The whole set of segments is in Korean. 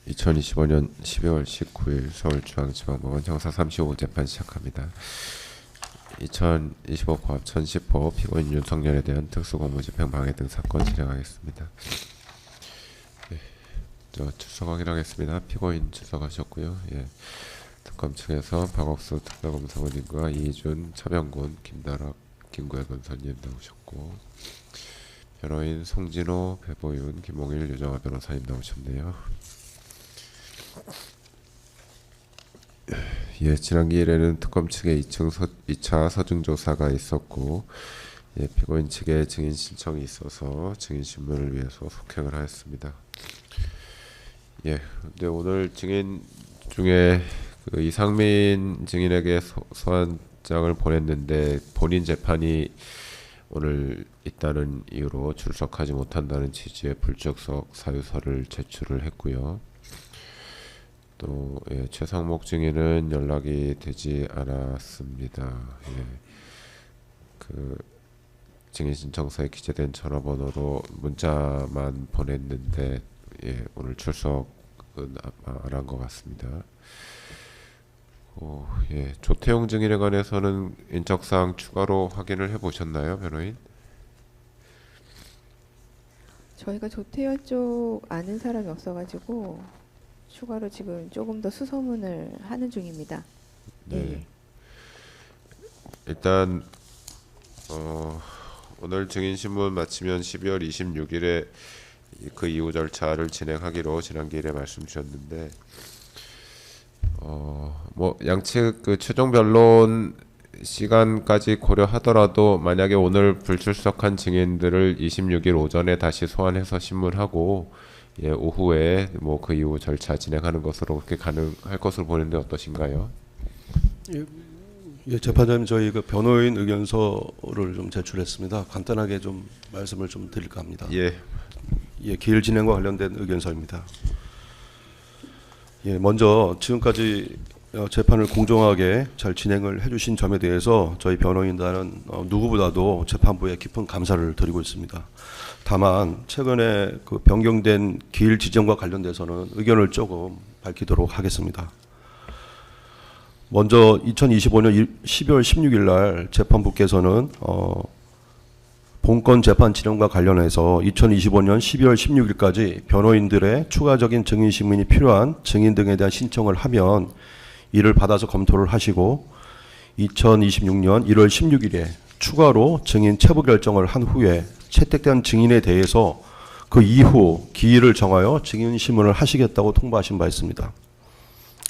2025년 12월 19일 서울중앙지방법원 형사 35 재판 시작합니다. 2025 고압 1010호 피고인 윤석열에 대한 특수공무집행 방해 등 사건 진행하겠습니다. 출석 확인하겠습니다. 피고인 출석하셨고요. 특검 측에서 박옥수 특별검사관님과 이희준, 차명군, 김다락, 김구혜 변호사님 나오셨고, 변호인 송진호, 배보윤, 김홍일, 유정아 변호사님 나오셨네요. 지난 기일에는 특검 측의 2차 서중조사가 있었고, 피고인 측의 증인 신청이 있어서 증인 신문을 위해서 속행을 하였습니다. 근데 오늘 증인 중에 그 이상민 증인에게 소환장을 보냈는데 본인 재판이 오늘 있다는 이유로 출석하지 못한다는 취지의 불출석 사유서를 제출을 했고요. 또 최상목 증인은 연락이 되지 않았습니다. 그 증인 신청서에 기재된 전화번호로 문자만 보냈는데 오늘 출석은 안 한 것 같습니다. 조태용 증인에 관해서는 인적사항 추가로 확인을 해보셨나요, 변호인? 저희가 조태현 쪽 아는 사람이 없어가지고 추가로 지금 조금 더 수소문을 하는 중입니다. 일단 오늘 증인신문 마치면 12월 26일에 그 이후 절차를 진행하기로 지난 기일에 말씀 주셨는데, 양측 그 최종 변론 시간까지 고려하더라도 만약에 오늘 불출석한 증인들을 26일 오전에 다시 소환해서 신문하고 오후에 그 이후 절차 진행하는 것으로 그렇게 가능할 것으로 보는데 어떠신가요? 재판장님, 저희 그 변호인 의견서를 좀 제출했습니다. 간단하게 좀 말씀을 좀 드릴까 합니다. 기일 진행과 관련된 의견서입니다. 먼저 지금까지 재판을 공정하게 잘 진행을 해주신 점에 대해서 저희 변호인단은 누구보다도 재판부에 깊은 감사를 드리고 있습니다. 다만 최근에 그 변경된 기일 지정과 관련돼서는 의견을 조금 밝히도록 하겠습니다. 먼저 2025년 12월 16일 날 재판부께서는 본건 재판 진행과 관련해서 2025년 12월 16일까지 변호인들의 추가적인 증인 신문이 필요한 증인 등에 대한 신청을 하면 이를 받아서 검토를 하시고 2026년 1월 16일에 추가로 증인 체부 결정을 한 후에 채택된 증인에 대해서 그 이후 기일을 정하여 증인 신문을 하시겠다고 통보하신 바 있습니다.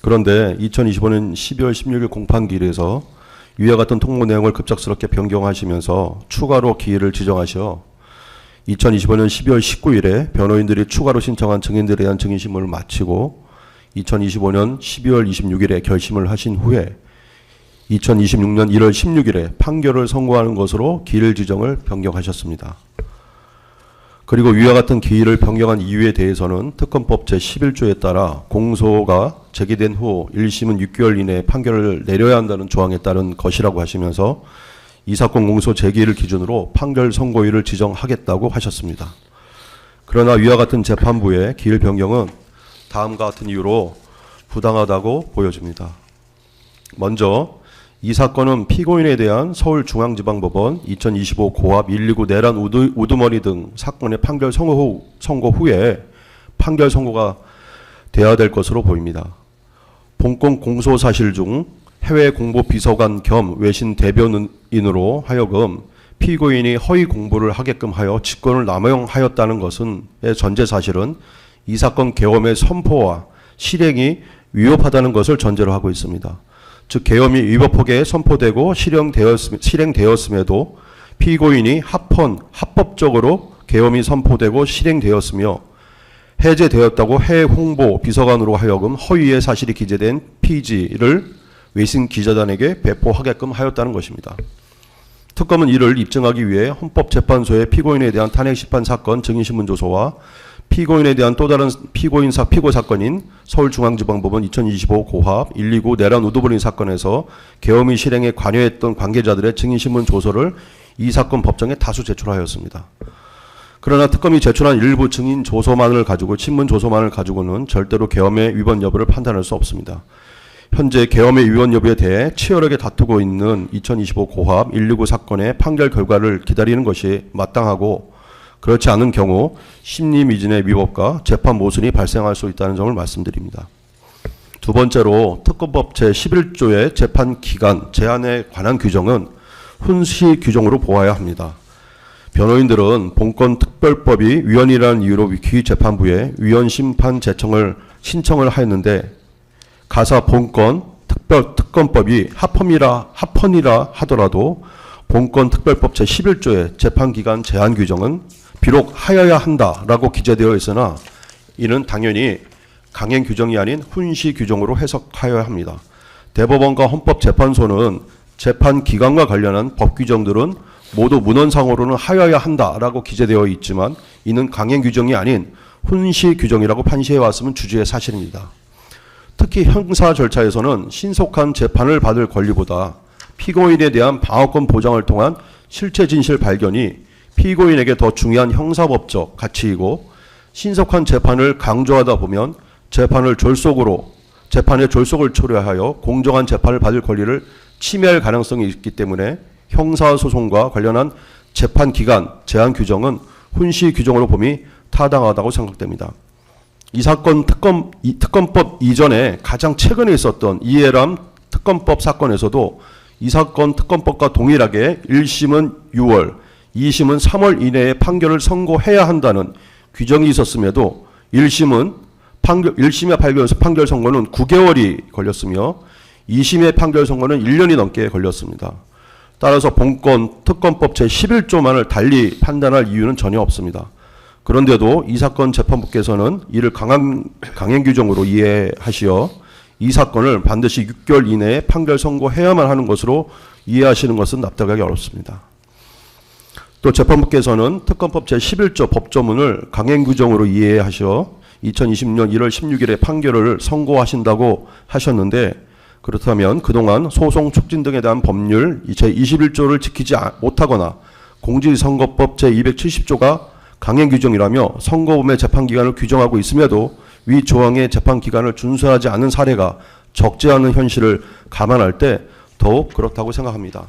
그런데 2025년 12월 16일 공판기일에서 위와 같은 통보 내용을 급작스럽게 변경하시면서 추가로 기일을 지정하셔 2025년 12월 19일에 변호인들이 추가로 신청한 증인들에 대한 증인 신문을 마치고 2025년 12월 26일에 결심을 하신 후에 2026년 1월 16일에 판결을 선고하는 것으로 기일 지정을 변경하셨습니다. 그리고 위와 같은 기일을 변경한 이유에 대해서는 특검법 제11조에 따라 공소가 제기된 후 1심은 6개월 이내에 판결을 내려야 한다는 조항에 따른 것이라고 하시면서 이 사건 공소 제기를 기준으로 판결 선고일을 지정하겠다고 하셨습니다. 그러나 위와 같은 재판부의 기일 변경은 다음과 같은 이유로 부당하다고 보여집니다. 먼저 이 사건은 피고인에 대한 서울중앙지방법원 2025 고압 129 내란 우두머리 등 사건의 판결 선고 후에 판결 선고가 돼야 될 것으로 보입니다. 본건 공소 사실 중 해외 공보 비서관 겸 외신 대변인으로 하여금 피고인이 허위 공보를 하게끔 하여 직권을 남용하였다는 것은 전제 사실은 이 사건 계엄의 선포와 실행이 위법하다는 것을 전제로 하고 있습니다. 즉 계엄이 위법하게 선포되고 실행되었음에도 피고인이 합법적으로 계엄이 선포되고 실행되었으며 해제되었다고 해외 홍보 비서관으로 하여금 허위의 사실이 기재된 피지를 외신 기자단에게 배포하게끔 하였다는 것입니다. 특검은 이를 입증하기 위해 헌법재판소의 피고인에 대한 탄핵심판 사건 증인신문 조서와 피고인에 대한 또 다른 피고 사건인 서울중앙지방법원 2025 고합 129 내란 우두머리 사건에서 계엄의 실행에 관여했던 관계자들의 증인신문 조서를 이 사건 법정에 다수 제출하였습니다. 그러나 특검이 제출한 일부 증인 조서만을 가지고 친문 조서만을 가지고는 절대로 계엄의 위반 여부를 판단할 수 없습니다. 현재 계엄의 위반 여부에 대해 치열하게 다투고 있는 2025 고합 129 사건의 판결 결과를 기다리는 것이 마땅하고 그렇지 않은 경우 심리미진의 위법과 재판 모순이 발생할 수 있다는 점을 말씀드립니다. 두 번째로 특검법 제11조의 재판 기간 제한에 관한 규정은 훈시 규정으로 보아야 합니다. 변호인들은 본건 특별법이 위헌이라는 이유로 기재판부에 위헌 심판 신청을 하였는데 가사 본건 특검법이 합헌이라 하더라도 본건 특별법 제11조의 재판기간 제한 규정은 비록 하여야 한다라고 기재되어 있으나 이는 당연히 강행 규정이 아닌 훈시 규정으로 해석하여야 합니다. 대법원과 헌법재판소는 재판 기간과 관련한 법 규정들은 모두 문헌상으로는 하여야 한다라고 기재되어 있지만 이는 강행 규정이 아닌 훈시 규정이라고 판시해 왔으면 주주의 사실입니다. 특히 형사 절차에서는 신속한 재판을 받을 권리보다 피고인에 대한 방어권 보장을 통한 실체 진실 발견이 피고인에게 더 중요한 형사법적 가치이고 신속한 재판을 강조하다 보면 재판의 졸속을 초래하여 공정한 재판을 받을 권리를 침해할 가능성이 있기 때문에 형사소송과 관련한 재판 기간 제한 규정은 훈시 규정으로 봄이 타당하다고 생각됩니다. 이 사건 특검법 이전에 가장 최근에 있었던 이해람 특검법 사건에서도 이 사건 특검법과 동일하게 1심은 6월, 2심은 3월 이내에 판결을 선고해야 한다는 규정이 있었음에도 1심의 판결 선고는 9개월이 걸렸으며 2심의 판결 선고는 1년이 넘게 걸렸습니다. 따라서 본건 특검법 제11조만을 달리 판단할 이유는 전혀 없습니다. 그런데도 이 사건 재판부께서는 이를 강행 규정으로 이해하시어 이 사건을 반드시 6개월 이내에 판결 선고해야만 하는 것으로 이해하시는 것은 납득하기 어렵습니다. 또 재판부께서는 특검법 제11조 법조문을 강행 규정으로 이해하셔 2020년 1월 16일에 판결을 선고하신다고 하셨는데 그렇다면 그동안 소송 촉진 등에 대한 법률 제21조를 지키지 못하거나 공직선거법 제270조가 강행 규정이라며 선거범의 재판기간을 규정하고 있음에도 위 조항의 재판기간을 준수하지 않은 사례가 적지 않은 현실을 감안할 때 더욱 그렇다고 생각합니다.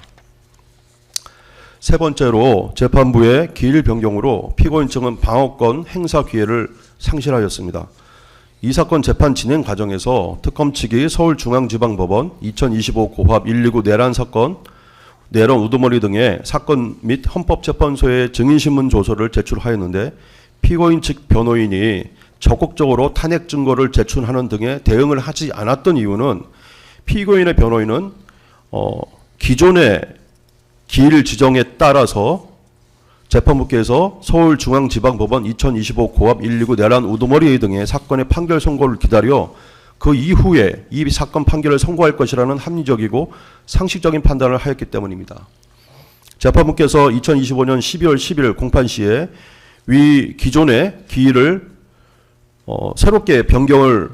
세 번째로 재판부의 기일 변경으로 피고인 측은 방어권 행사 기회를 상실하였습니다. 이 사건 재판 진행 과정에서 특검 측이 서울중앙지방법원 2025 고합 129 내란 사건, 내란 우두머리 등의 사건 및 헌법재판소에 증인신문 조서를 제출하였는데 피고인 측 변호인이 적극적으로 탄핵 증거를 제출하는 등의 대응을 하지 않았던 이유는 피고인의 변호인은 기존의 기일 지정에 따라서 재판부께서 서울중앙지방법원 2025 고합 129 내란 우두머리 등의 사건의 판결 선고를 기다려 그 이후에 이 사건 판결을 선고할 것이라는 합리적이고 상식적인 판단을 하였기 때문입니다. 재판부께서 2025년 12월 10일 공판 시에 위 기존의 기일을 새롭게 변경을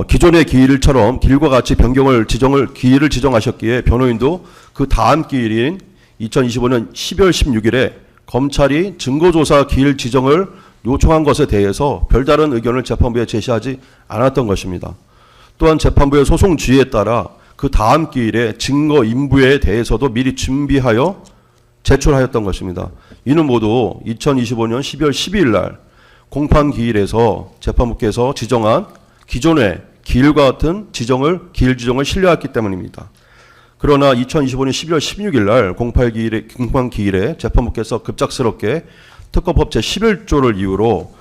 기존의 기일처럼 길과 같이 기일을 지정하셨기에 변호인도 그 다음 기일인 2025년 12월 16일에 검찰이 증거조사 기일 지정을 요청한 것에 대해서 별다른 의견을 재판부에 제시하지 않았던 것입니다. 또한 재판부의 소송 지휘에 따라 그 다음 기일에 증거 인부에 대해서도 미리 준비하여 제출하였던 것입니다. 이는 모두 2025년 12월 12일 날 공판 기일에서 재판부께서 지정한 기존의 기일과 같은 기일 지정을 신뢰했기 때문입니다. 그러나 2025년 12월 16일 날 공판 기일에 재판부께서 급작스럽게 특검법 제11조를 이유로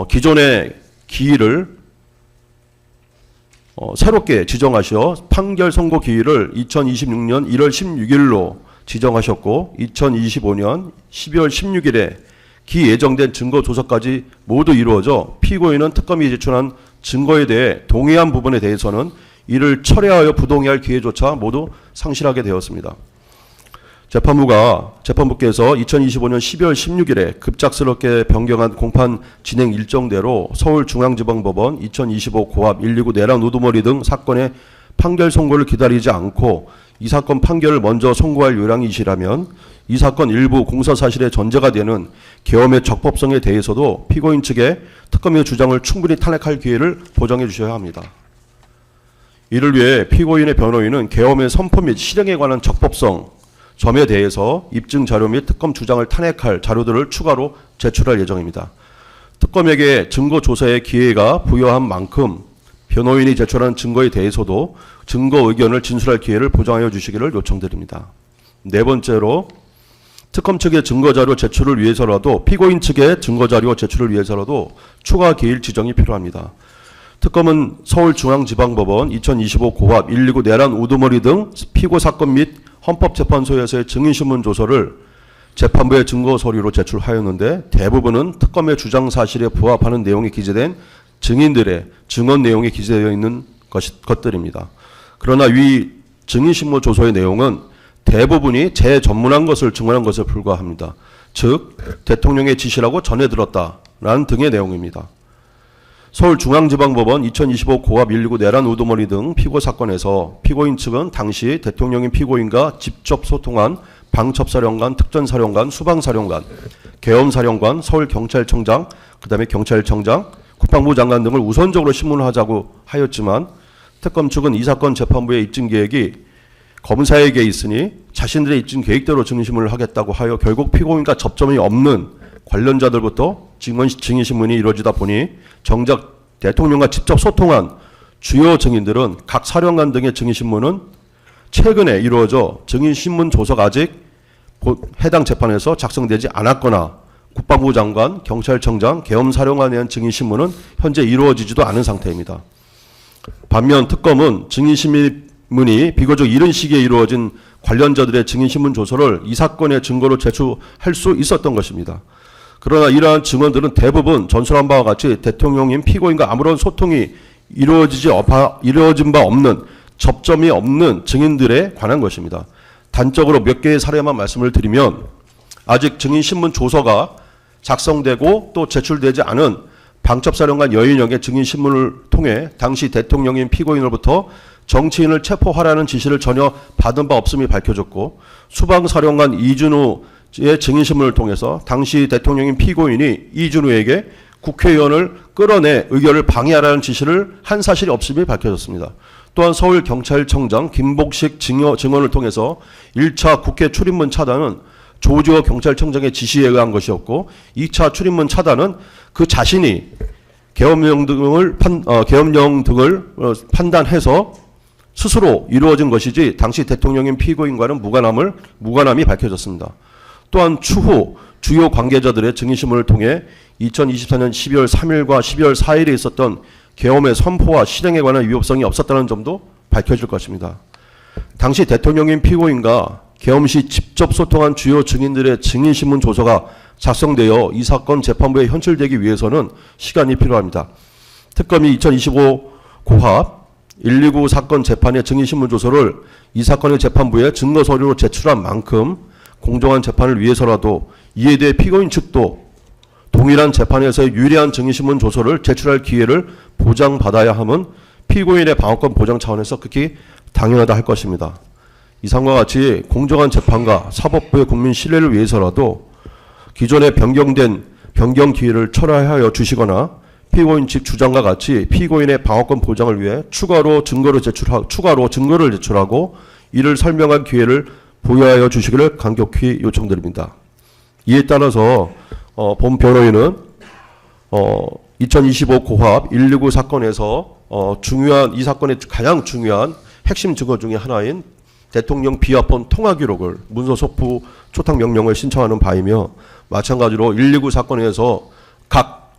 기존의 기일을 새롭게 지정하셔 판결 선고 기일을 2026년 1월 16일로 지정하셨고 2025년 12월 16일에 기 예정된 증거 조사까지 모두 이루어져 피고인은 특검이 제출한 증거에 대해 동의한 부분에 대해서는 이를 철회하여 부동의할 기회조차 모두 상실하게 되었습니다. 재판부께서 2025년 12월 16일에 급작스럽게 변경한 공판 진행 일정대로 서울중앙지방법원 2025 고합 129 내란 우두머리 등 사건의 판결 선고를 기다리지 않고 이 사건 판결을 먼저 선고할 요량이시라면 이 사건 일부 공사 사실의 전제가 되는 계엄의 적법성에 대해서도 피고인 측에 특검의 주장을 충분히 탄핵할 기회를 보장해 주셔야 합니다. 이를 위해 피고인의 변호인은 계엄의 선포 및 실행에 관한 적법성 점에 대해서 입증 자료 및 특검 주장을 탄핵할 자료들을 추가로 제출할 예정입니다. 특검에게 증거 조사의 기회가 부여한 만큼 변호인이 제출한 증거에 대해서도 증거 의견을 진술할 기회를 보장하여 주시기를 요청드립니다. 네 번째로 특검 측의 증거자료 제출을 위해서라도 피고인 측의 증거자료 제출을 위해서라도 추가 기일 지정이 필요합니다. 특검은 서울중앙지방법원 2025 고압 129 내란 우두머리 등 피고 사건 및 헌법재판소에서의 증인신문 조서를 재판부의 증거 서류로 제출하였는데 대부분은 특검의 주장 사실에 부합하는 내용이 기재된 증인들의 증언 내용이 기재되어 있는 것들입니다. 그러나 위 증인신문 조서의 내용은 대부분이 재전문한 것을 증언한 것에 불과합니다. 즉 대통령의 지시라고 전해 들었다라는 등의 내용입니다. 서울중앙지방법원 2025 고압 129 내란 우두머리 등 피고 사건에서 피고인 측은 당시 대통령인 피고인과 직접 소통한 방첩사령관, 특전사령관, 수방사령관, 계엄사령관, 서울경찰청장, 그다음에 경찰청장, 국방부 장관 등을 우선적으로 신문하자고 하였지만 특검 측은 이 사건 재판부의 입증 계획이 검사에게 있으니 자신들의 입증 계획대로 증인신문을 하겠다고 하여 결국 피고인과 접점이 없는 관련자들부터 증인신문이 이루어지다 보니 정작 대통령과 직접 소통한 주요 증인들은 각 사령관 등의 증인신문은 최근에 이루어져 증인신문 조서가 아직 해당 재판에서 작성되지 않았거나 국방부 장관, 경찰청장, 계엄사령관에 대한 증인신문은 현재 이루어지지도 않은 상태입니다. 반면 특검은 증인신문이 비교적 이른 시기에 이루어진 관련자들의 증인신문 조서를 이 사건의 증거로 제출할 수 있었던 것입니다. 그러나 이러한 증언들은 대부분 전술한 바와 같이 대통령인 피고인과 아무런 소통이 이루어진 바 없는 접점이 없는 증인들에 관한 것입니다. 단적으로 몇 개의 사례만 말씀을 드리면 아직 증인신문 조서가 작성되고 또 제출되지 않은 방첩사령관 여인영의 증인신문을 통해 당시 대통령인 피고인으로부터 정치인을 체포하라는 지시를 전혀 받은 바 없음이 밝혀졌고 수방사령관 이준우의 증인신문을 통해서 당시 대통령인 피고인이 이준우에게 국회의원을 끌어내 의결을 방해하라는 지시를 한 사실이 없음이 밝혀졌습니다. 또한 서울경찰청장 김복식 증언을 통해서 1차 국회 출입문 차단은 조지호 경찰청장의 지시에 의한 것이었고 2차 출입문 차단은 그 자신이 계엄령 등을 판단해서 스스로 이루어진 것이지 당시 대통령인 피고인과는 무관함이 밝혀졌습니다. 또한 추후 주요 관계자들의 증인신문을 통해 2024년 12월 3일과 12월 4일에 있었던 계엄의 선포와 실행에 관한 위법성이 없었다는 점도 밝혀질 것입니다. 당시 대통령인 피고인과 계엄 시 직접 소통한 주요 증인들의 증인신문 조서가 작성되어 이 사건 재판부에 현출되기 위해서는 시간이 필요합니다. 특검이 2025 고합 129 사건 재판의 증인신문 조서를 이 사건의 재판부에 증거 서류로 제출한 만큼 공정한 재판을 위해서라도 이에 대해 피고인 측도 동일한 재판에서의 유리한 증인신문 조서를 제출할 기회를 보장받아야 함은 피고인의 방어권 보장 차원에서 극히 당연하다 할 것입니다. 이상과 같이 공정한 재판과 사법부의 국민 신뢰를 위해서라도 기존의 변경 기회를 철회하여 주시거나 피고인 측 주장과 같이 피고인의 방어권 보장을 위해 추가로 증거를 제출하고 이를 설명할 기회를 부여하여 주시기를 간곡히 요청드립니다. 이에 따라서 본 변호인은 2025 고합 129 사건에서 이 사건의 가장 중요한 핵심 증거 중에 하나인 대통령 비화폰 통화 기록을 문서 속부 초탁 명령을 신청하는 바이며 마찬가지로 129 사건에서 각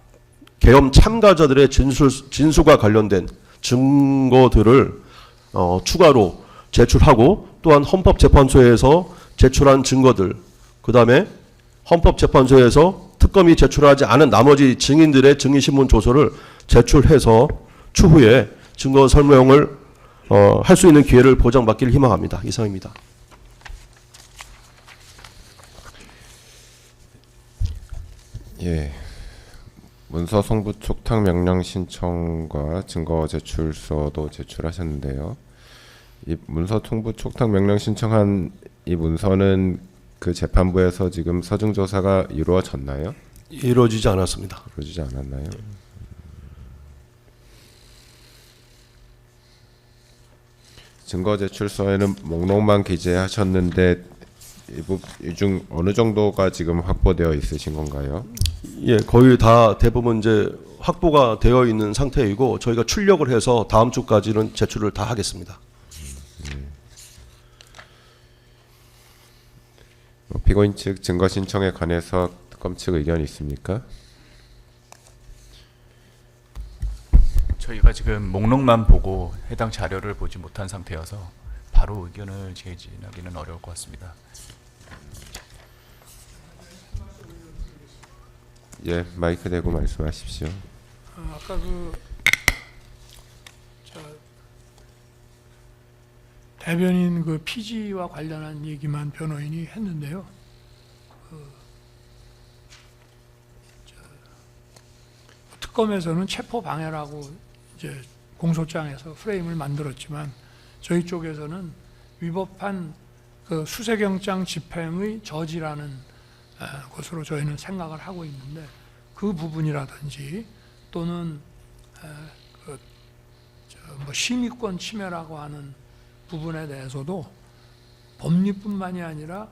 계엄 참가자들의 진술과 관련된 증거들을 추가로 제출하고 또한 헌법재판소에서 제출한 증거들 그다음에 헌법재판소에서 특검이 제출하지 않은 나머지 증인들의 증인신문 조서를 제출해서 추후에 증거 설명을 할 수 있는 기회를 보장받기를 희망합니다. 이상입니다. 예. 문서 송부 촉탁 명령 신청과 증거 제출서도 제출하셨는데요. 이 문서 통보 촉탁 명령 신청한 이 문서는 그 재판부에서 지금 서중 조사가 이루어졌나요? 이루어지지 않았습니다. 이루어지지 않았나요? 증거 제출서에는 목록만 기재하셨는데 이 중 어느 정도가 지금 확보되어 있으신 건가요? 예, 거의 다 대부분 이제 확보가 되어 있는 상태이고 저희가 출력을 해서 다음 주까지는 제출을 다 하겠습니다. 피고인 측 증거 신청에 관해서 특검 측 의견이 있습니까? 저희가 지금 목록만 보고 해당 자료를 보지 못한 상태여서 바로 의견을 제기하기는 어려울 것 같습니다. 예, 마이크 대고 말씀하십시오. 아까 대변인 피지와 관련한 얘기만 변호인이 했는데요. 특검에서는 체포 방해라고 이제 공소장에서 프레임을 만들었지만 저희 쪽에서는 위법한 수색영장 집행의 저지라는 것으로 저희는 생각을 하고 있는데 그 부분이라든지 또는 심의권 침해라고 하는 부분에 대해서도 법리뿐만이 아니라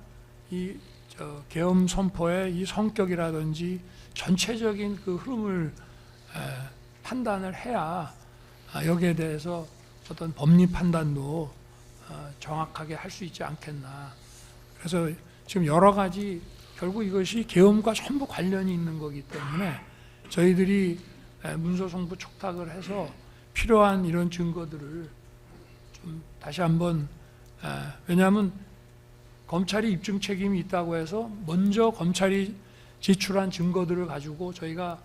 이 계엄 선포의 이 성격이라든지 전체적인 그 흐름을 판단을 해야 여기에 대해서 어떤 법리 판단도 정확하게 할 수 있지 않겠나. 그래서 지금 여러 가지 결국 이것이 계엄과 전부 관련이 있는 거기 때문에 저희들이 문서 송부 촉탁을 해서 필요한 이런 증거들을 좀 다시 한번 왜냐하면 검찰이 입증 책임이 있다고 해서 먼저 검찰이 제출한 증거들을 가지고 저희가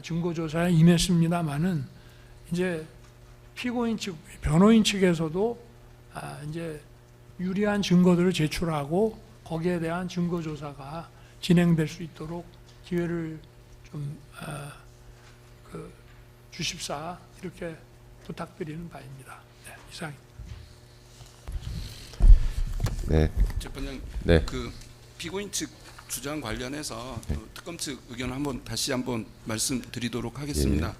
증거 조사에 임했습니다만은 이제 피고인 측, 변호인 측에서도 이제 유리한 증거들을 제출하고 거기에 대한 증거 조사가 진행될 수 있도록 기회를 좀 주십사 이렇게 부탁드리는 바입니다. 네, 이상입니다. 네. 재판장, 네. 그 피고인 측 주장 관련해서 특검 측 의견을 다시 한번 말씀드리도록 하겠습니다.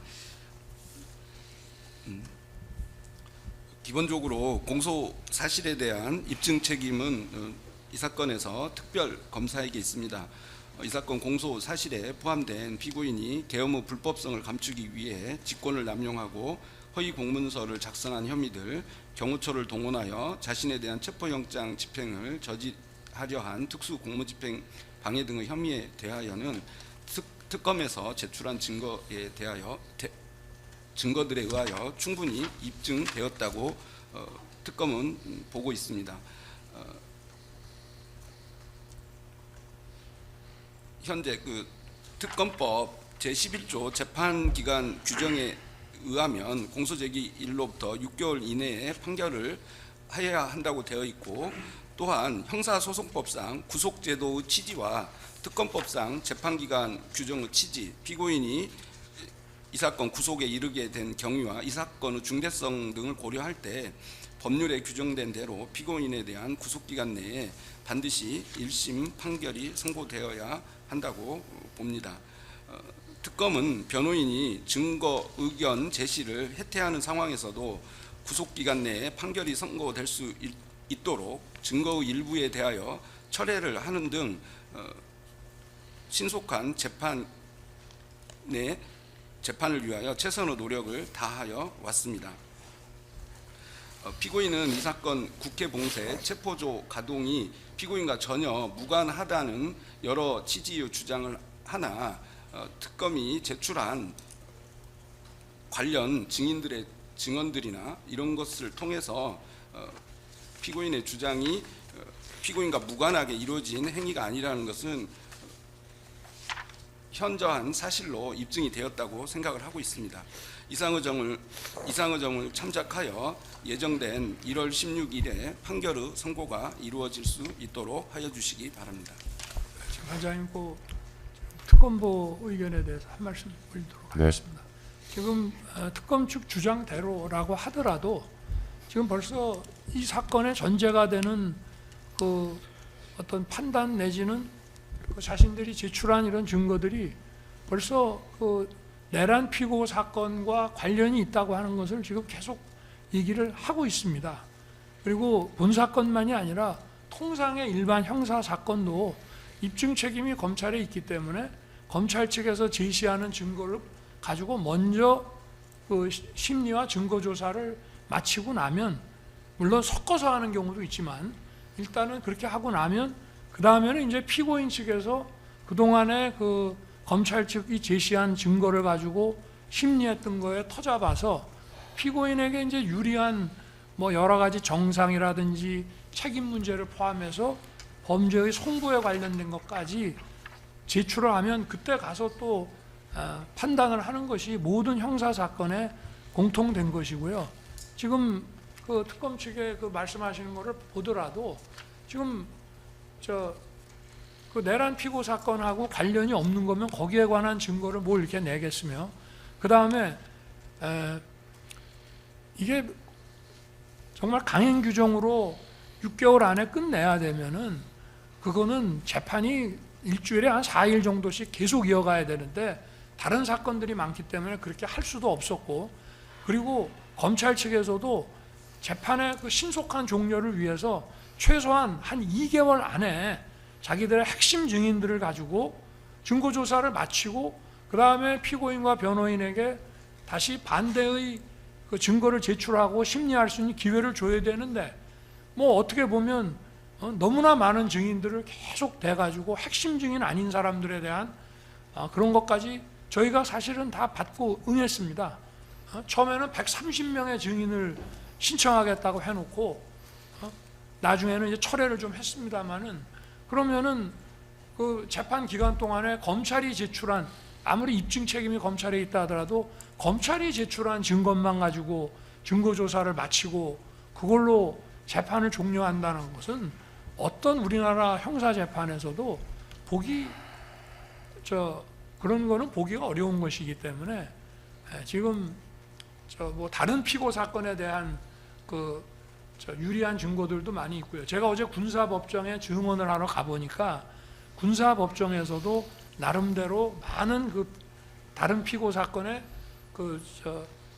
기본적으로 공소 사실에 대한 입증 책임은 이 사건에서 특별 검사에게 있습니다. 이 사건 공소 사실에 포함된 피고인이 계엄 후 불법성을 감추기 위해 직권을 남용하고 허위 공문서를 작성한 혐의들, 경호처를 동원하여 자신에 대한 체포영장 집행을 저지하려 한 특수 공무집행 방해 등의 혐의에 대하여는 특검에서 제출한 증거들에 의하여 충분히 입증되었다고 특검은 보고 있습니다. 현재 특검법 제11조 재판기간 규정에 의하면 공소제기일로부터 6개월 이내에 판결을 해야 한다고 되어 있고 또한 형사소송법상 구속제도의 취지와 특검법상 재판기간 규정의 취지, 피고인이 이 사건 구속에 이르게 된 경위와 이 사건의 중대성 등을 고려할 때 법률에 규정된 대로 피고인에 대한 구속기간 내에 반드시 1심 판결이 선고되어야 한다고 봅니다. 특검은 변호인이 증거 의견 제시를 해태하는 상황에서도 구속기간 내에 판결이 선고될 수 있도록 증거의 일부에 대하여 철회를 하는 등 신속한 재판을 위하여 최선의 노력을 다하여 왔습니다. 피고인은 이 사건 국회 봉쇄 체포조 가동이 피고인과 전혀 무관하다는 여러 취지의 주장을 하나 특검이 제출한 관련 증인들의 증언들이나 이런 것을 통해서 피고인의 주장이 피고인과 무관하게 이루어진 행위가 아니라는 것은 현저한 사실로 입증이 되었다고 생각을 하고 있습니다. 이상의 점을 참작하여 예정된 1월 16일에 판결의 선고가 이루어질 수 있도록 하여 주시기 바랍니다. 지금 관장님 특검보 의견에 대해서 한 말씀 올리도록 하겠습니다. 지금 특검 측 주장대로라고 하더라도 지금 벌써 이 사건의 전제가 되는 그 어떤 판단 내지는 그 자신들이 제출한 이런 증거들이 벌써 그 내란 피고 사건과 관련이 있다고 하는 것을 지금 계속 얘기를 하고 있습니다. 그리고 본 사건만이 아니라 통상의 일반 형사 사건도 입증 책임이 검찰에 있기 때문에 검찰 측에서 제시하는 증거를 가지고 먼저 그 심리와 증거 조사를 마치고 나면, 물론 섞어서 하는 경우도 있지만 일단은 그렇게 하고 나면 그 다음에는 이제 피고인 측에서 그동안에 그 검찰 측이 제시한 증거를 가지고 심리했던 거에 터잡아서 피고인에게 이제 유리한 뭐 여러 가지 정상이라든지 책임 문제를 포함해서 범죄의 송구에 관련된 것까지 제출을 하면 그때 가서 또 판단을 하는 것이 모든 형사 사건에 공통된 것이고요. 지금 그 특검 측에 그 말씀하시는 거를 보더라도 지금 그 내란 피고 사건하고 관련이 없는 거면 거기에 관한 증거를 뭘 이렇게 내겠으며, 그 다음에 이게 정말 강행 규정으로 6개월 안에 끝내야 되면은 그거는 재판이 일주일에 한 4일 정도씩 계속 이어가야 되는데 다른 사건들이 많기 때문에 그렇게 할 수도 없었고, 그리고 검찰 측에서도 재판의 그 신속한 종료를 위해서 최소한 한 2개월 안에 자기들의 핵심 증인들을 가지고 증거조사를 마치고 그 다음에 피고인과 변호인에게 다시 반대의 그 증거를 제출하고 심리할 수 있는 기회를 줘야 되는데, 뭐 어떻게 보면 너무나 많은 증인들을 계속 대가지고 핵심 증인 아닌 사람들에 대한 그런 것까지 저희가 사실은 다 받고 응했습니다. 처음에는 130명의 증인을 신청하겠다고 해놓고 나중에는 이제 철회를 좀 했습니다만은, 그러면은 그 재판 기간 동안에 검찰이 제출한, 아무리 입증 책임이 검찰에 있다 하더라도 검찰이 제출한 증거만 가지고 증거 조사를 마치고 그걸로 재판을 종료한다는 것은 어떤 우리나라 형사 재판에서도 그런 거는 보기가 어려운 것이기 때문에 지금 뭐 다른 피고 사건에 대한 유리한 증거들도 많이 있고요. 제가 어제 군사법정에 증언을 하러 가보니까 군사법정에서도 나름대로 많은 그 다른 피고 사건의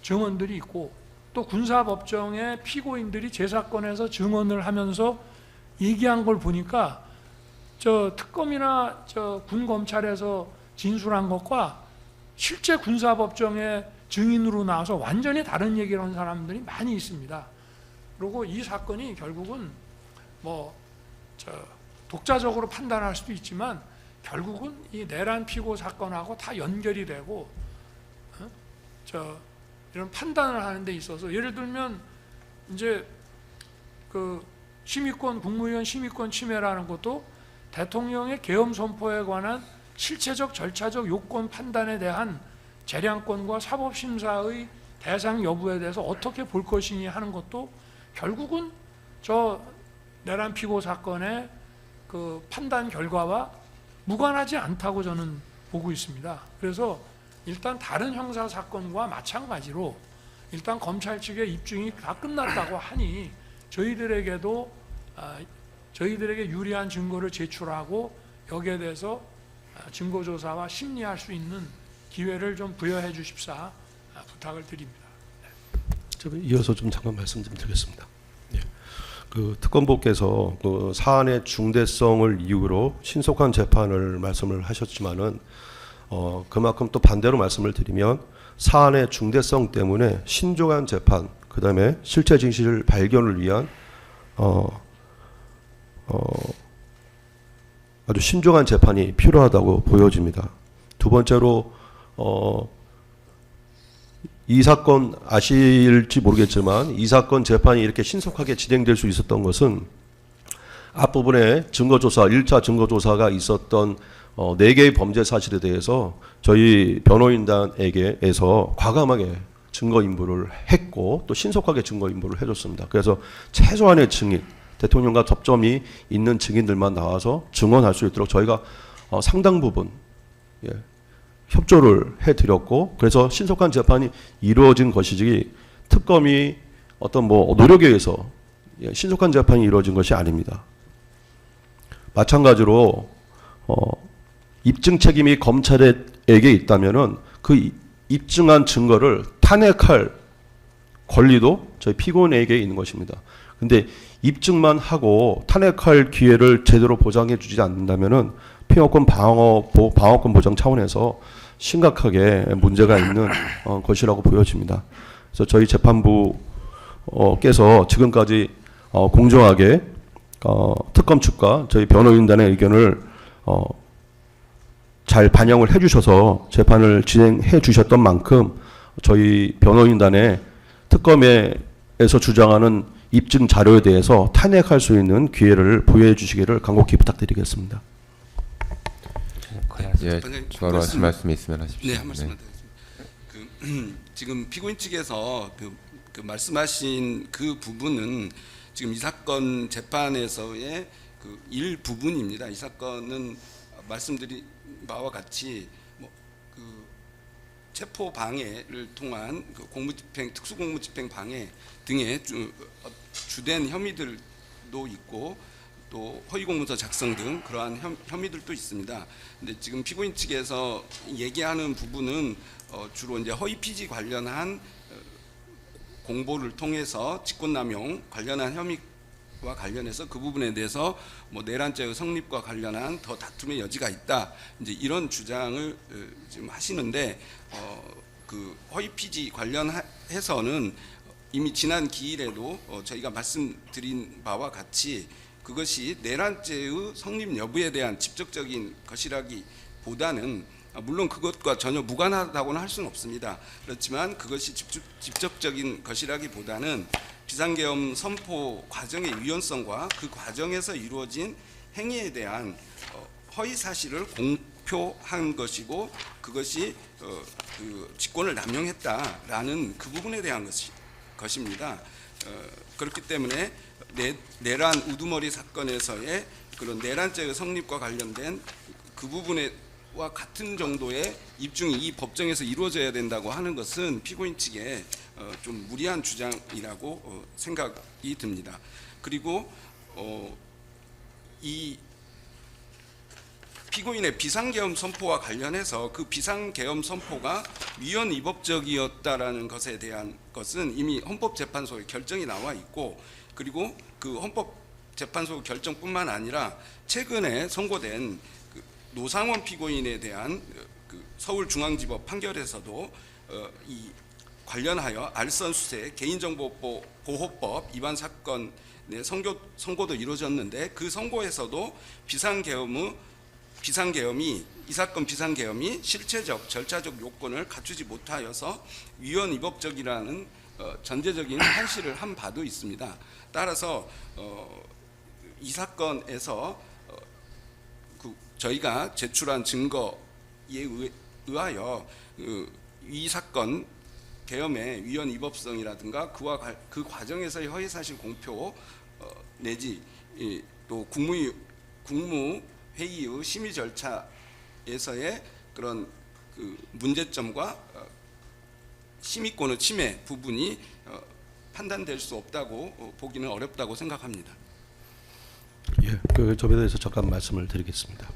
증언들이 있고, 또 군사법정의 피고인들이 제 사건에서 증언을 하면서 얘기한 걸 보니까 특검이나 군 검찰에서 진술한 것과 실제 군사법정의 증인으로 나와서 완전히 다른 얘기를 한 사람들이 많이 있습니다. 그리고 이 사건이 결국은 뭐 독자적으로 판단할 수도 있지만 결국은 이 내란 피고 사건하고 다 연결이 되고 이런 판단을 하는 데 있어서, 예를 들면 이제 그 심의권, 국무위원 심의권 침해라는 것도 대통령의 계엄 선포에 관한 실체적 절차적 요건 판단에 대한 재량권과 사법심사의 대상 여부에 대해서 어떻게 볼 것이니 하는 것도 결국은 내란 피고 사건의 그 판단 결과와 무관하지 않다고 저는 보고 있습니다. 그래서 일단 다른 형사 사건과 마찬가지로 일단 검찰 측의 입증이 다 끝났다고 하니 저희들에게도 저희들에게 유리한 증거를 제출하고 여기에 대해서 증거조사와 심리할 수 있는 기회를 좀 부여해 주십사 부탁을 드립니다. 이어서 좀 잠깐 말씀 좀 드리겠습니다. 그 특검보께서 그 사안의 중대성을 이유로 신속한 재판을 말씀을 하셨지만은 그만큼 또 반대로 말씀을 드리면 사안의 중대성 때문에 신중한 재판, 그 다음에 실체 진실 발견을 위한 아주 신중한 재판이 필요하다고 보여집니다. 두 번째로 이 사건 아실지 모르겠지만 이 사건 재판이 이렇게 신속하게 진행될 수 있었던 것은 앞부분에 증거조사, 1차 증거조사가 있었던 4개의 범죄 사실에 대해서 저희 변호인단에게서 과감하게 증거인멸을 했고 또 신속하게 증거인멸을 해줬습니다. 그래서 최소한의 증인, 대통령과 접점이 있는 증인들만 나와서 증언할 수 있도록 저희가 상당 부분 협조를 해드렸고, 그래서 신속한 재판이 이루어진 것이지 특검이 어떤 뭐 노력에 의해서 신속한 재판이 이루어진 것이 아닙니다. 마찬가지로 입증 책임이 검찰에게 있다면은 그 입증한 증거를 탄핵할 권리도 저희 피고인에게 있는 것입니다. 근데 입증만 하고 탄핵할 기회를 제대로 보장해 주지 않는다면은 평화권 방어권 보장 차원에서 심각하게 문제가 있는 것이라고 보여집니다. 그래서 저희 재판부께서 지금까지 공정하게 특검 측과 저희 변호인단의 의견을 잘 반영을 해주셔서 재판을 진행해 주셨던 만큼 저희 변호인단의 특검에서 주장하는 입증 자료에 대해서 탄핵할 수 있는 기회를 부여해 주시기를 간곡히 부탁드리겠습니다. 예, 추가로 하실 말씀이 있으면 하십시오. 네, 한 말씀만 드리겠습니다. 지금 피고인 측에서 그 말씀하신 그 부분은 지금 이 사건 재판에서의 그 일부분입니다. 이 사건은 말씀드린 바와 같이 그 체포 방해를 통한 그 공무집행, 특수공무집행 방해 등의 주된 혐의들도 있고 또 허위공문서 작성 등 그러한 혐의들도 있습니다. 근데 지금 피고인 측에서 얘기하는 부분은 주로 이제 허위 피지 관련한 공보를 통해서 직권남용 관련한 혐의와 관련해서 그 부분에 대해서 뭐 내란죄의 성립과 관련한 더 다툼의 여지가 있다. 이제 이런 주장을 지금 하시는데 그 허위 피지 관련해서는 이미 지난 기일에도 저희가 말씀드린 바와 같이 그것이 내란죄의 성립 여부에 대한 직접적인 것이라기보다는 물론 그것과 전혀 무관하다고는 할 수는 없습니다. 그렇지만 그것이 직접적인 것이라기보다는 비상계엄 선포 과정의 유연성과 그 과정에서 이루어진 행위에 대한 허위 사실을 공표한 것이고 그것이 그 직권을 남용했다라는 그 부분에 대한 것입니다. 그렇기 때문에 내란 우두머리 사건에서의 그런 내란죄의 성립과 관련된 그 부분과 같은 정도의 입증이 이 법정에서 이루어져야 된다고 하는 것은 피고인 측에 좀 무리한 주장이라고 생각이 듭니다. 그리고 이 피고인의 비상계엄 선포와 관련해서 그 비상계엄 선포가 위헌 위법적이었다라는 것에 대한 것은 이미 헌법재판소의 결정이 나와 있고 그리고 그 헌법재판소 결정뿐만 아니라 최근에 선고된 그 노상원 피고인에 대한 그 서울중앙지법 판결에서도 이 관련하여 알선수재 개인정보보호법 위반 사건의 선고도 이루어졌는데 그 선고에서도 이 사건 비상계엄이 실체적 절차적 요건을 갖추지 못하여서 위헌 위법적이라는 전제적인 판시를 한 바도 있습니다. 따라서 이 사건에서 저희가 제출한 증거에 의하여 이 사건 계엄의 위헌 위법성이라든가 그 과정에서의 허위사실 공표 내지 또 국무회의의 심의 절차에서의 그런 그 문제점과 심의권의 침해 부분이 판단될 수 없다고 보기는 어렵다고 생각합니다. 예, 그 점에 대해서 잠깐 말씀을 드리겠습니다.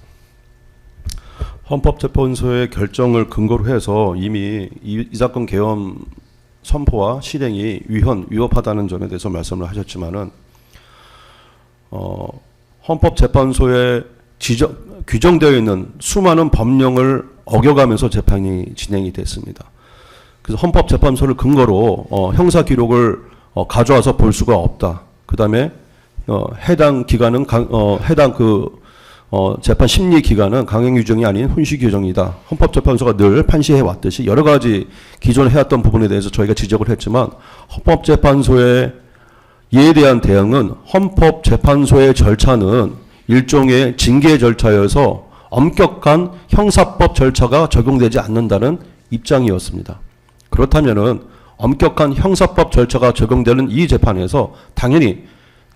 헌법재판소의 결정을 근거로 해서 이미 이 사건 계엄 선포와 실행이 위헌 위법하다는 점에 대해서 말씀을 하셨지만은 헌법재판소에 규정되어 있는 수많은 법령을 어겨가면서 재판이 진행이 됐습니다. 그래서 헌법재판소를 근거로 형사 기록을 가져와서 볼 수가 없다. 그 다음에 해당 기간은 해당 재판 심리 기간은 강행 규정이 아닌 훈시 규정이다. 헌법재판소가 늘 판시해 왔듯이 여러 가지 기존에 해왔던 부분에 대해서 저희가 지적을 했지만 헌법재판소의 이에 대한 대응은 헌법재판소의 절차는 일종의 징계 절차여서 엄격한 형사법 절차가 적용되지 않는다는 입장이었습니다. 그렇다면은 엄격한 형사법 절차가 적용되는 이 재판에서 당연히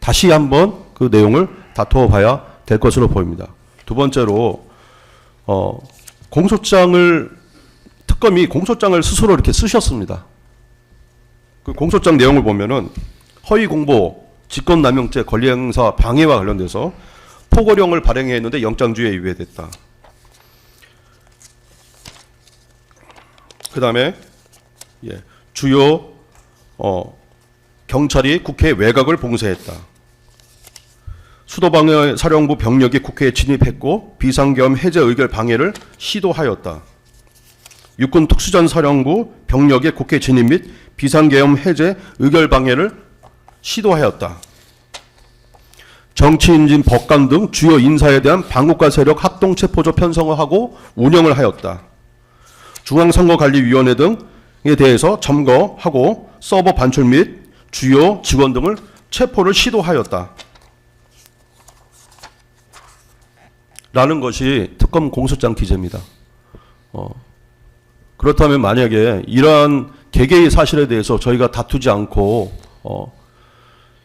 다시 한번 그 내용을 다투어 봐야 될 것으로 보입니다. 두 번째로 특검이 공소장을 스스로 이렇게 쓰셨습니다. 그 공소장 내용을 보면은 허위 공보, 직권남용죄, 권리행사 방해와 관련돼서 포고령을 발행했는데 영장주의에 위배됐다. 그다음에 주요 경찰이 국회 외곽을 봉쇄했다. 수도방해 사령부 병력이 국회에 진입했고 비상계엄 해제 의결 방해를 시도하였다. 육군 특수전 사령부 병력의 국회 진입 및 비상계엄 해제 의결 방해를 시도하였다. 정치인진 법관 등 주요 인사에 대한 반국가 세력 합동체포조 편성을 하고 운영을 하였다. 중앙선거관리위원회 등에 대해서 점거하고 서버 반출 및 주요 직원 등을 체포를 시도하였다. 라는 것이 특검 공소장 기재입니다. 그렇다면 만약에 이러한 개개의 사실에 대해서 저희가 다투지 않고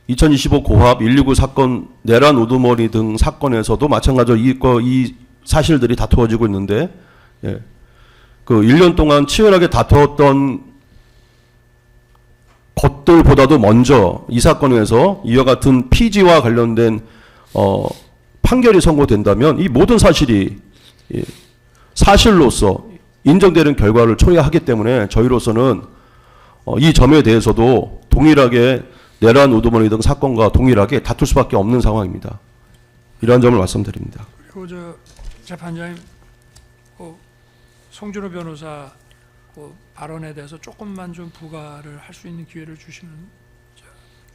2025 고합 129 사건 내란 우두머리 등 사건에서도 마찬가지로 이 사실들이 다투어지고 있는데 그 1년 동안 치열하게 다투었던 것들보다도 먼저 이 사건에서 이와 같은 피지와 관련된 판결이 선고된다면 이 모든 사실이 사실로서 인정되는 결과를 초래하기 때문에 저희로서는 이 점에 대해서도 동일하게 내란 우두머리 등 사건과 동일하게 다툴 수밖에 없는 상황입니다. 이러한 점을 말씀드립니다. 그리고 재판장님, 송준호 변호사 발언에 대해서 조금만 좀 부가를 할 수 있는 기회를 주시면.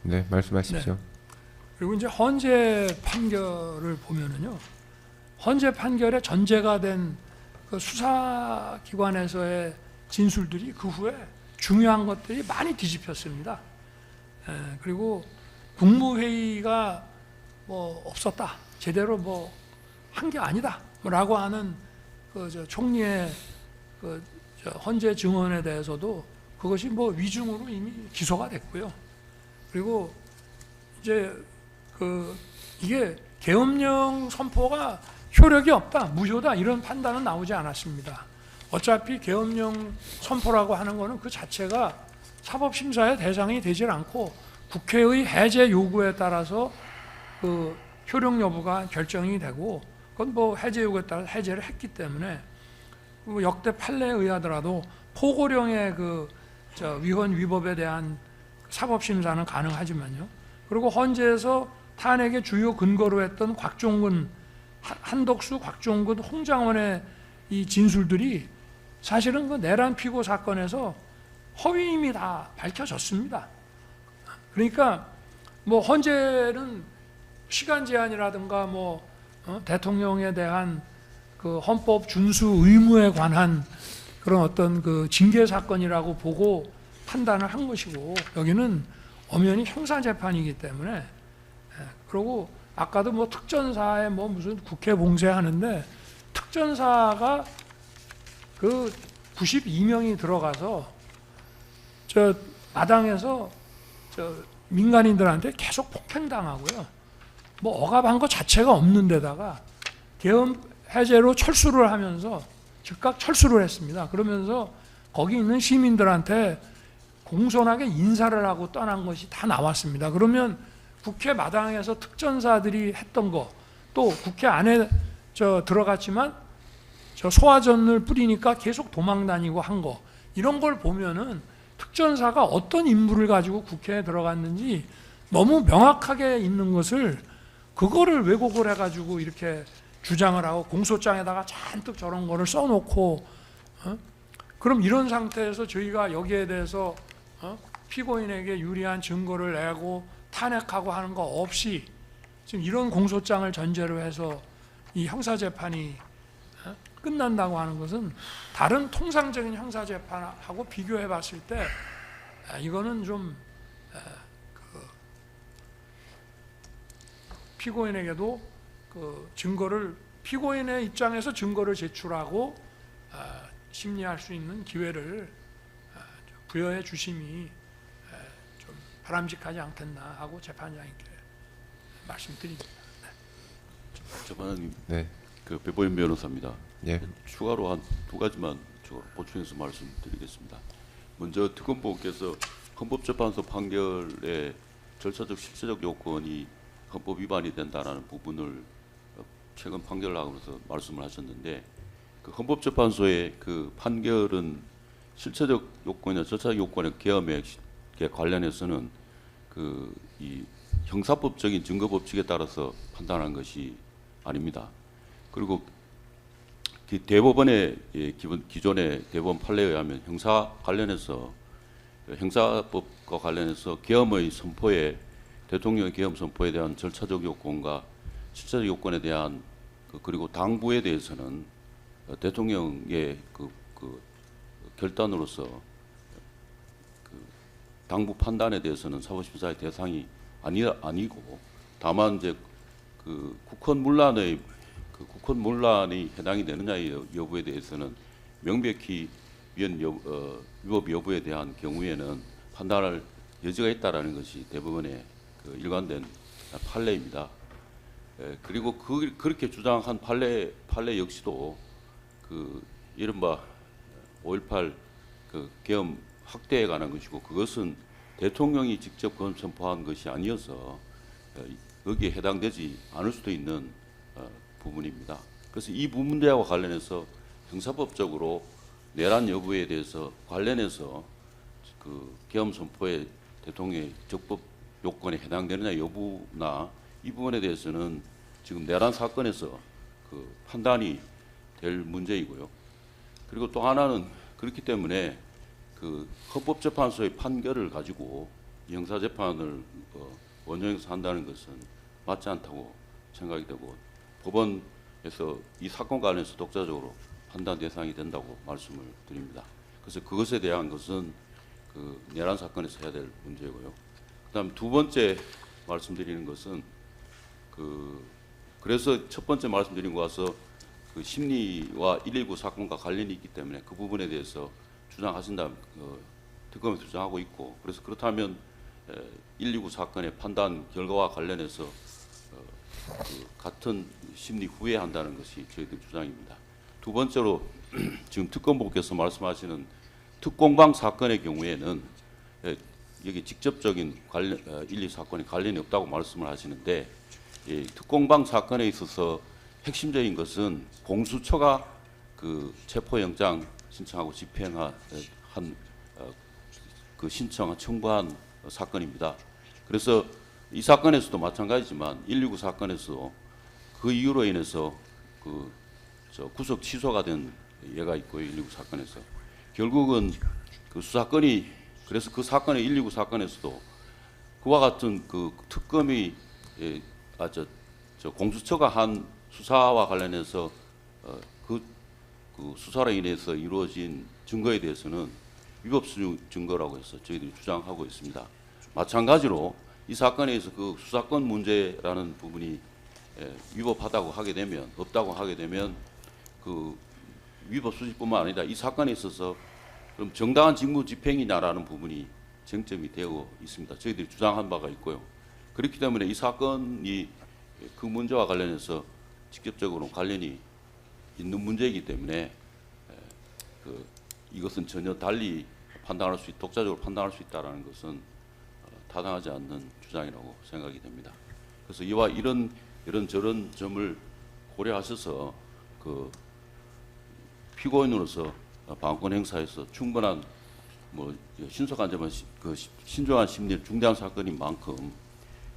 네, 말씀하십시오. 네. 그리고 이제 헌재 판결을 보면은요, 헌재 판결에 전제가 된 그 수사기관에서의 진술들이 그 후에 중요한 것들이 많이 뒤집혔습니다. 그리고 국무회의가 뭐 없었다, 제대로 뭐 한 게 아니다, 라고 하는 총리의 헌재 증언에 대해서도 그것이 뭐 위중으로 이미 기소가 됐고요. 그리고 이제 이게 계엄령 선포가 효력이 없다, 무효다, 이런 판단은 나오지 않았습니다. 어차피 계엄령 선포라고 하는 것은 그 자체가 사법심사의 대상이 되질 않고 국회의 해제 요구에 따라서 그 효력 여부가 결정이 되고, 그건 뭐 해제 요구에 따라 해제를 했기 때문에 역대 판례에 의하더라도 포고령의 위헌 위법에 대한 사법심사는 가능하지만요. 그리고 헌재에서 탄핵의 주요 근거로 했던 한덕수, 곽종근, 홍장원의 이 진술들이 사실은 그 내란 피고 사건에서 허위임이 다 밝혀졌습니다. 그러니까 뭐 헌재는 시간 제한이라든가 대통령에 대한 그 헌법 준수 의무에 관한 그런 어떤 그 징계 사건이라고 보고 판단을 한 것이고, 여기는 엄연히 형사 재판이기 때문에. 그리고 아까도 뭐 특전사에 무슨 국회 봉쇄하는데, 특전사가 그 92명이 들어가서 마당에서 민간인들한테 계속 폭행당하고요. 뭐 억압한 것 자체가 없는 데다가 계엄 해제로 철수를 하면서 즉각 철수를 했습니다. 그러면서 거기 있는 시민들한테 공손하게 인사를 하고 떠난 것이 다 나왔습니다. 그러면 국회 마당에서 특전사들이 했던 거, 또 국회 안에 들어갔지만 소화전을 뿌리니까 계속 도망다니고 한 거, 이런 걸 보면은 특전사가 어떤 임무를 가지고 국회에 들어갔는지 너무 명확하게 있는 것을, 그거를 왜곡을 해가지고 이렇게 주장을 하고 공소장에다가 잔뜩 저런 거를 써놓고, 그럼 이런 상태에서 저희가 여기에 대해서 피고인에게 유리한 증거를 내고 탄핵하고 하는 거 없이 지금 이런 공소장을 전제로 해서 이 형사재판이 끝난다고 하는 것은 다른 통상적인 형사재판하고 비교해 봤을 때 이거는 좀 피고인에게도 그 증거를, 피고인의 입장에서 증거를 제출하고 심리할 수 있는 기회를 부여해 주심이 좀 바람직하지 않겠나 하고 재판장님께 말씀드립니다. 재판장님, 네. 그 배보임 변호사입니다. 예. 추가로 한 두 가지만 보충해서 말씀드리겠습니다. 먼저 특검법께서 헌법재판소 판결의 절차적 실체적 요건이 헌법 위반이 된다는 부분을 최근 판결을 하면서 말씀을 하셨는데, 그 헌법재판소의 그 판결은 실체적 요건이나 절차적 요건의 계엄에 관련해서는 그 이 형사법적인 증거 법칙에 따라서 판단한 것이 아닙니다. 그리고 그 대법원의 기존의 대법원 판례에 의하면 형사 관련해서 형사법과 관련해서 계엄의 선포에 대통령의 계엄 선포에 대한 절차적 요건과 실체적 요건에 대한 그리고 당부에 대해서는 대통령의 그 결단으로서 당부 판단에 대해서는 사법심사의 대상이 아니고, 다만 이제 그 국헌 문란이 해당이 되느냐의 여부에 대해서는 명백히 위법 여부에 대한 경우에는 판단할 여지가 있다라는 것이 대법원의 그 일관된 판례입니다. 그리고 그렇게 주장한 판례 역시도 그 이른바 5.18 그 계엄 확대에 관한 것이고, 그것은 대통령이 직접 계엄 선포한 것이 아니어서 여기에 해당되지 않을 수도 있는 부분입니다. 그래서 이 문제와 관련해서 형사법적으로 내란 여부에 대해서 관련해서 그 계엄 선포에 대통령의 적법 요건에 해당되느냐 여부나 이 부분에 대해서는 지금 내란 사건에서 그 판단이 될 문제이고요. 그리고 또 하나는 그렇기 때문에 그 헌법재판소의 판결을 가지고 형사재판을 원정에서 한다는 것은 맞지 않다고 생각이 되고, 법원에서 이 사건 관련해서 독자적으로 판단 대상이 된다고 말씀을 드립니다. 그래서 그것에 대한 것은 그 내란 사건에서 해야 될 문제고요. 그다음 두 번째 말씀드리는 것은 그래서 첫 번째 말씀드린 거 와서 그 심리와 119 사건과 관련이 있기 때문에 그 부분에 대해서 주장하신다, 특검에서 주장하고 있고, 그래서 그렇다면 119 사건의 판단 결과와 관련해서 그 같은 심리 후회한다는 것이 저희들 주장입니다. 두 번째로 지금 특검보께서 말씀하시는 특공방 사건의 경우에는 여기 직접적인 관련 1, 2 사건에 관련이 없다고 말씀을 하시는데, 특공방 사건에 있어서 핵심적인 것은 공수처가 그 체포영장 신청하고 집행한 그 청구한 사건입니다. 그래서 이 사건에서도 마찬가지지만 119 사건에서 그 이유로 인해서 그 구속 취소가 된 예가 있고요. 119 사건에서 결국은 그 수사건이, 그래서 그 사건의 119 사건에서도 그와 같은 그 특검이 공수처가 한 수사와 관련해서 그 수사로 인해서 이루어진 증거에 대해서는 위법 증거라고 해서 저희들이 주장하고 있습니다. 마찬가지로 이 사건에서 그 수사권 문제라는 부분이 위법하다고 하게 되면, 없다고 하게 되면 그 위법 수집뿐만 아니라 이 사건에 있어서 그럼 정당한 직무 집행이냐라는 부분이 쟁점이 되어 있습니다. 저희들이 주장한 바가 있고요. 그렇기 때문에 이 사건이 그 문제와 관련해서 직접적으로 관련이 있는 문제이기 때문에 이것은 전혀 달리 판단할 수, 독자적으로 판단할 수 있다는 것은 타당하지 않는 주장이라고 생각이 됩니다. 그래서 이와 이런저런 점을 고려하셔서 그 피고인으로서 방어권 행사에서 충분한 신속한 점은 그 신중한 심리를 중대한 사건인 만큼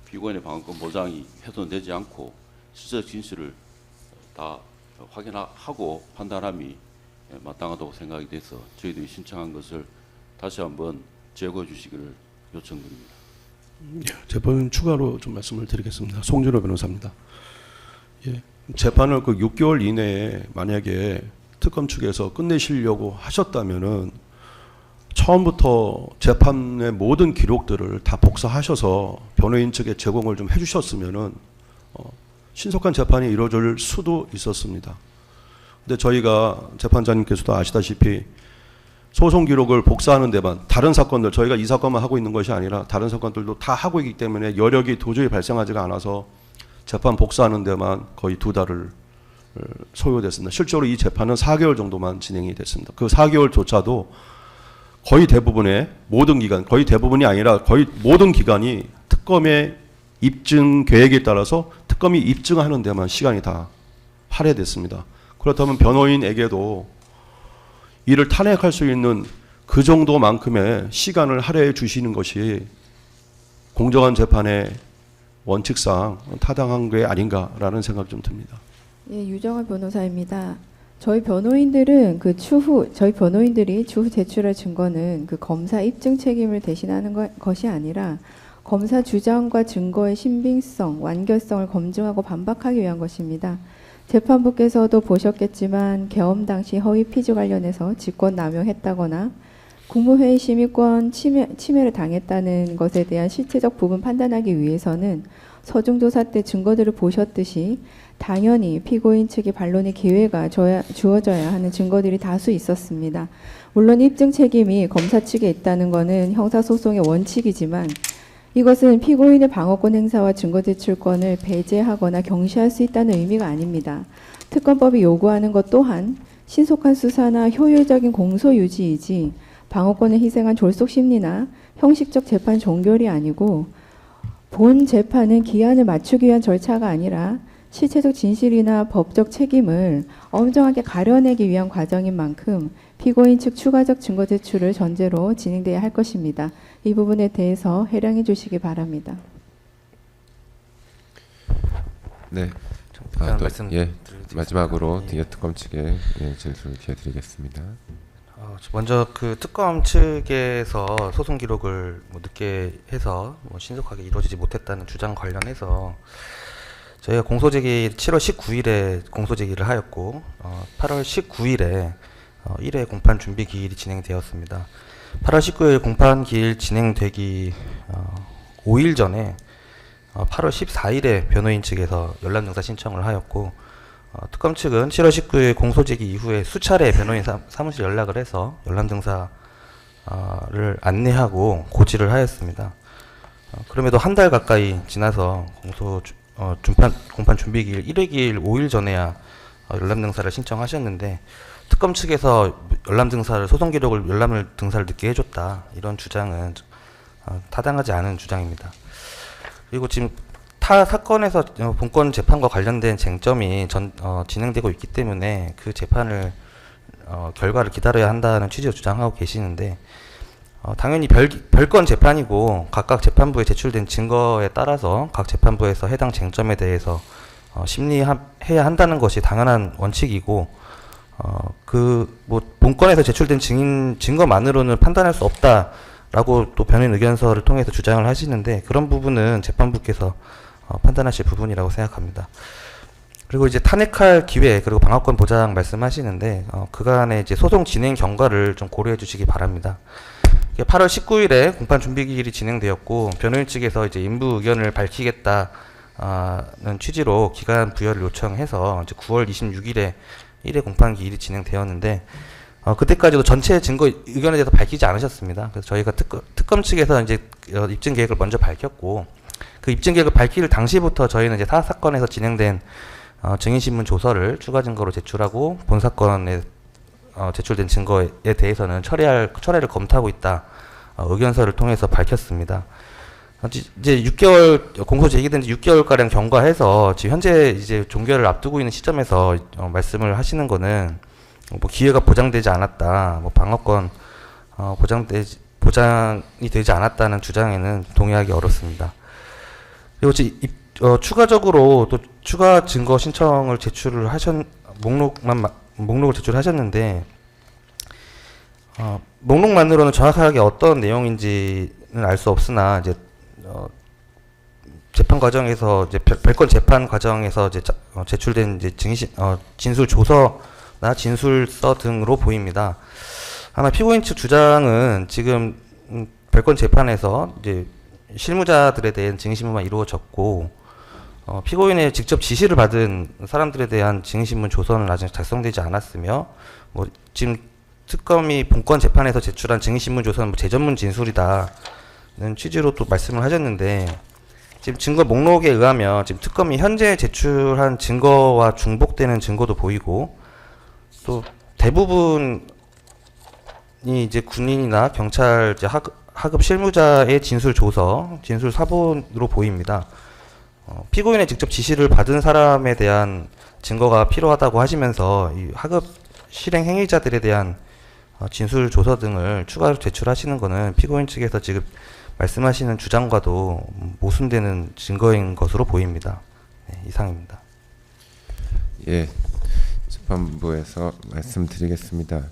피고인의 방어권 보장이 훼손되지 않고 실체적 진실을 다 확인하고 판단함이 마땅하다고 생각이 돼서 저희들이 신청한 것을 다시 한번 제거해 주시기를 요청드립니다. 재판 추가로 좀 말씀을 드리겠습니다. 송준호 변호사입니다. 재판을 그 6개월 이내에 만약에 특검 측에서 끝내시려고 하셨다면은 처음부터 재판의 모든 기록들을 다 복사하셔서 변호인 측에 제공을 좀 해주셨으면은 신속한 재판이 이루어질 수도 있었습니다. 근데 저희가 재판장님께서도 아시다시피 소송 기록을 복사하는 데만, 다른 사건들, 저희가 이 사건만 하고 있는 것이 아니라 다른 사건들도 다 하고 있기 때문에 여력이 도저히 발생하지가 않아서 재판 복사하는 데만 거의 2달을 소요됐습니다. 실제로 이 재판은 4개월 정도만 진행이 됐습니다. 그 4개월조차도 거의 대부분의 모든 기관, 거의 대부분이 아니라 거의 모든 기관이 특검의 입증 계획에 따라서 특검이 입증하는 데만 시간이 다 할애됐습니다. 그렇다면 변호인에게도 이를 탄핵할 수 있는 그 정도만큼의 시간을 할애해 주시는 것이 공정한 재판의 원칙상 타당한 게 아닌가라는 생각이 좀 듭니다. 예, 유정아 변호사입니다. 저희 변호인들이 추후 제출할 증거는 그 검사 입증 책임을 대신하는 것이 아니라 검사 주장과 증거의 신빙성, 완결성을 검증하고 반박하기 위한 것입니다. 재판부께서도 보셨겠지만 계엄 당시 허위 피지 관련해서 직권 남용했다거나 국무회의 심의권 침해를 당했다는 것에 대한 실체적 부분 판단하기 위해서는 서중조사 때 증거들을 보셨듯이 당연히 피고인 측의 반론의 기회가 주어져야 하는 증거들이 다수 있었습니다. 물론 입증 책임이 검사 측에 있다는 것은 형사소송의 원칙이지만 이것은 피고인의 방어권 행사와 증거 제출권을 배제하거나 경시할 수 있다는 의미가 아닙니다. 특검법이 요구하는 것 또한 신속한 수사나 효율적인 공소 유지이지 방어권을 희생한 졸속 심리나 형식적 재판 종결이 아니고 본 재판은 기한을 맞추기 위한 절차가 아니라 실체적 진실이나 법적 책임을 엄정하게 가려내기 위한 과정인 만큼 피고인 측 추가적 증거 제출을 전제로 진행돼야 할 것입니다. 이 부분에 대해서 해량해 주시기 바랍니다. 네. 잠깐 말씀 예, 마지막으로 뒤에 특검 측에 진술 기회 드리겠습니다. 먼저 그 특검 측에서 소송 기록을 늦게 해서 신속하게 이루어지지 못했다는 주장 관련해서 저희가 공소제기 7월 19일에 공소제기를 하였고 8월 19일에 1회 공판 준비 기일이 진행되었습니다. 8월 19일 공판 기일 진행되기 5일 전에 8월 14일에 변호인 측에서 열람등사 신청을 하였고 특검 측은 7월 19일 공소제기 이후에 수차례 변호인 사무실 연락을 해서 열람등사를 안내하고 고지를 하였습니다. 그럼에도 한 달 가까이 지나서 공판 준비기일 1회 기일 5일 전에야 열람등사를 신청하셨는데 특검 측에서 소송 기록을 열람을 등사를 늦게 해줬다, 이런 주장은 타당하지 않은 주장입니다. 그리고 지금 타 사건에서 본건 재판과 관련된 쟁점이 진행되고 있기 때문에 그 재판을 결과를 기다려야 한다는 취지로 주장하고 계시는데 당연히 별건 재판이고 각각 재판부에 제출된 증거에 따라서 각 재판부에서 해당 쟁점에 대해서 심리해야 한다는 것이 당연한 원칙이고 본건에서 제출된 증거만으로는 판단할 수 없다라고 또 변호인 의견서를 통해서 주장을 하시는데 그런 부분은 재판부께서 판단하실 부분이라고 생각합니다. 그리고 이제 탄핵할 기회 그리고 방어권 보장 말씀하시는데 그간의 이제 소송 진행 경과를 좀 고려해 주시기 바랍니다. 8월 19일에 공판 준비 기일이 진행되었고 변호인 측에서 이제 인부 의견을 밝히겠다는 취지로 기간 부여를 요청해서 이제 9월 26일에 1회 공판 기일이 진행되었는데 그때까지도 전체 증거 의견에 대해서 밝히지 않으셨습니다. 그래서 저희가 특검 측에서 이제 입증 계획을 먼저 밝혔고 그 입증 계획을 밝힐 당시부터 저희는 이제 사건에서 진행된 증인신문 조서를 추가 증거로 제출하고 본 사건에 제출된 증거에 대해서는 철회를 검토하고 있다, 의견서를 통해서 밝혔습니다. 이제 6개월 공소 제기된 지 6개월 가량 경과해서 지금 현재 이제 종결을 앞두고 있는 시점에서 말씀을 하시는 거는 기회가 보장되지 않았다, 방어권 보장이 되지 않았다는 주장에는 동의하기 어렵습니다. 그리고 추가적으로 또 추가 증거 신청을 목록을 제출하셨는데 목록만으로는 정확하게 어떤 내용인지는 알 수 없으나 이제 재판 과정에서 이제 별건 재판 과정에서 이제 제출된 이제 진술 조서나 진술서 등으로 보입니다. 아마 피고인 측 주장은 지금 별건 재판에서 이제 실무자들에 대한 증인신문만 이루어졌고 피고인의 직접 지시를 받은 사람들에 대한 증인신문 조서는 아직 작성되지 않았으며 지금 특검이 본건 재판에서 제출한 증인신문 조서는 제전문 진술이다는 취지로 또 말씀을 하셨는데 지금 증거 목록에 의하면 지금 특검이 현재 제출한 증거와 중복되는 증거도 보이고 또 대부분 이제 군인이나 경찰 이제 하급 실무자의 진술 조서, 진술 사본으로 보입니다. 피고인의 직접 지시를 받은 사람에 대한 증거가 필요하다고 하시면서 이 하급 실행 행위자들에 대한 진술 조서 등을 추가로 제출하시는 것은 피고인 측에서 지금 말씀하시는 주장과도 모순되는 증거인 것으로 보입니다. 네, 이상입니다. 예, 재판부에서 말씀드리겠습니다.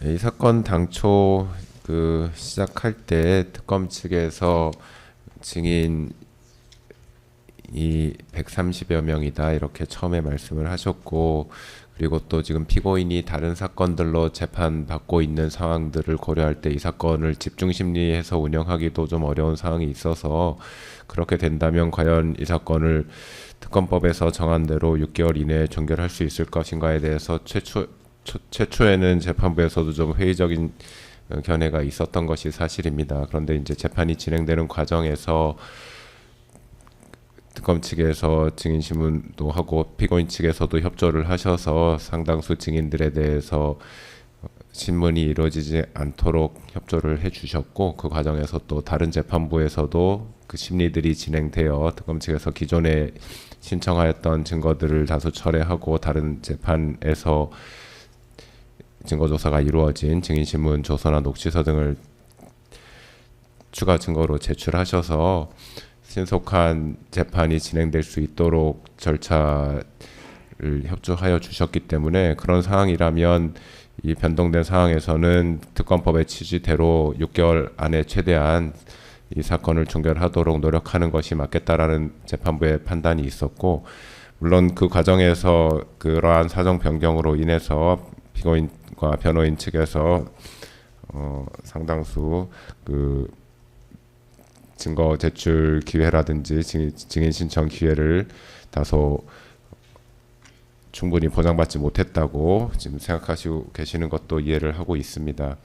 이 사건 당초 그 시작할 때 특검 측에서 증인이 130여 명이다 이렇게 처음에 말씀을 하셨고, 그리고 또 지금 피고인이 다른 사건들로 재판받고 있는 상황들을 고려할 때 이 사건을 집중심리해서 운영하기도 좀 어려운 상황이 있어서, 그렇게 된다면 과연 이 사건을 특검법에서 정한 대로 6개월 이내에 종결할 수 있을 것인가에 대해서 최초에는 재판부에서도 좀 회의적인 견해가 있었던 것이 사실입니다. 그런데 이제 재판이 진행되는 과정에서 특검 측에서 증인 신문도 하고 피고인 측에서도 협조를 하셔서 상당수 증인들에 대해서 신문이 이루어지지 않도록 협조를 해주셨고, 그 과정에서 또 다른 재판부에서도 그 심리들이 진행되어 특검 측에서 기존에 신청하였던 증거들을 다수 철회하고 다른 재판에서 증거조사가 이루어진 증인신문 조서나 녹취서 등을 추가 증거로 제출하셔서 신속한 재판이 진행될 수 있도록 절차를 협조하여 주셨기 때문에, 그런 상황이라면 이 변동된 상황에서는 특검법의 취지대로 6개월 안에 최대한 이 사건을 종결하도록 노력하는 것이 맞겠다라는 재판부의 판단이 있었고, 물론 그 과정에서 그러한 사정 변경으로 인해서 피고인과 변호인 측에서 상당수 그 증거 제출 기회라든지 증인 신청 기회를 다소 충분히 보장받지 못했다고 지금 생각하시고 계시는 것도 이해를 하고 있습니다.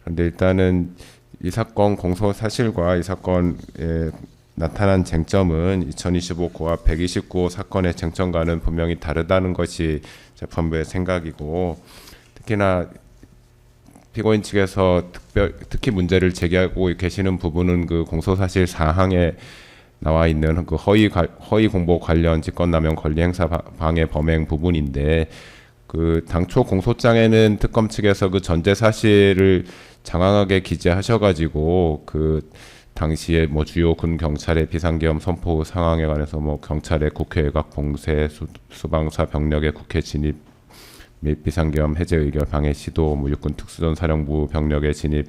그런데 일단은 이 사건 공소 사실과 이 사건에 나타난 쟁점은 2025고와 129호 사건의 쟁점과는 분명히 다르다는 것이 재판부의 생각이고, 특히나 피고인 측에서 특히 문제를 제기하고 계시는 부분은 그 공소사실 사항에 나와 있는 그 허위 공보 관련 직권남용 권리행사 방해 범행 부분인데, 그 당초 공소장에는 특검 측에서 그 전제 사실을 장황하게 기재하셔가지고 그 당시에 뭐 주요 군 경찰의 비상계엄 선포 상황에 관해서 뭐 경찰의 국회 외곽 봉쇄, 수방사 병력의 국회 진입 및 비상계엄 해제 의결 방해 시도, 뭐 육군 특수전 사령부 병력의 진입,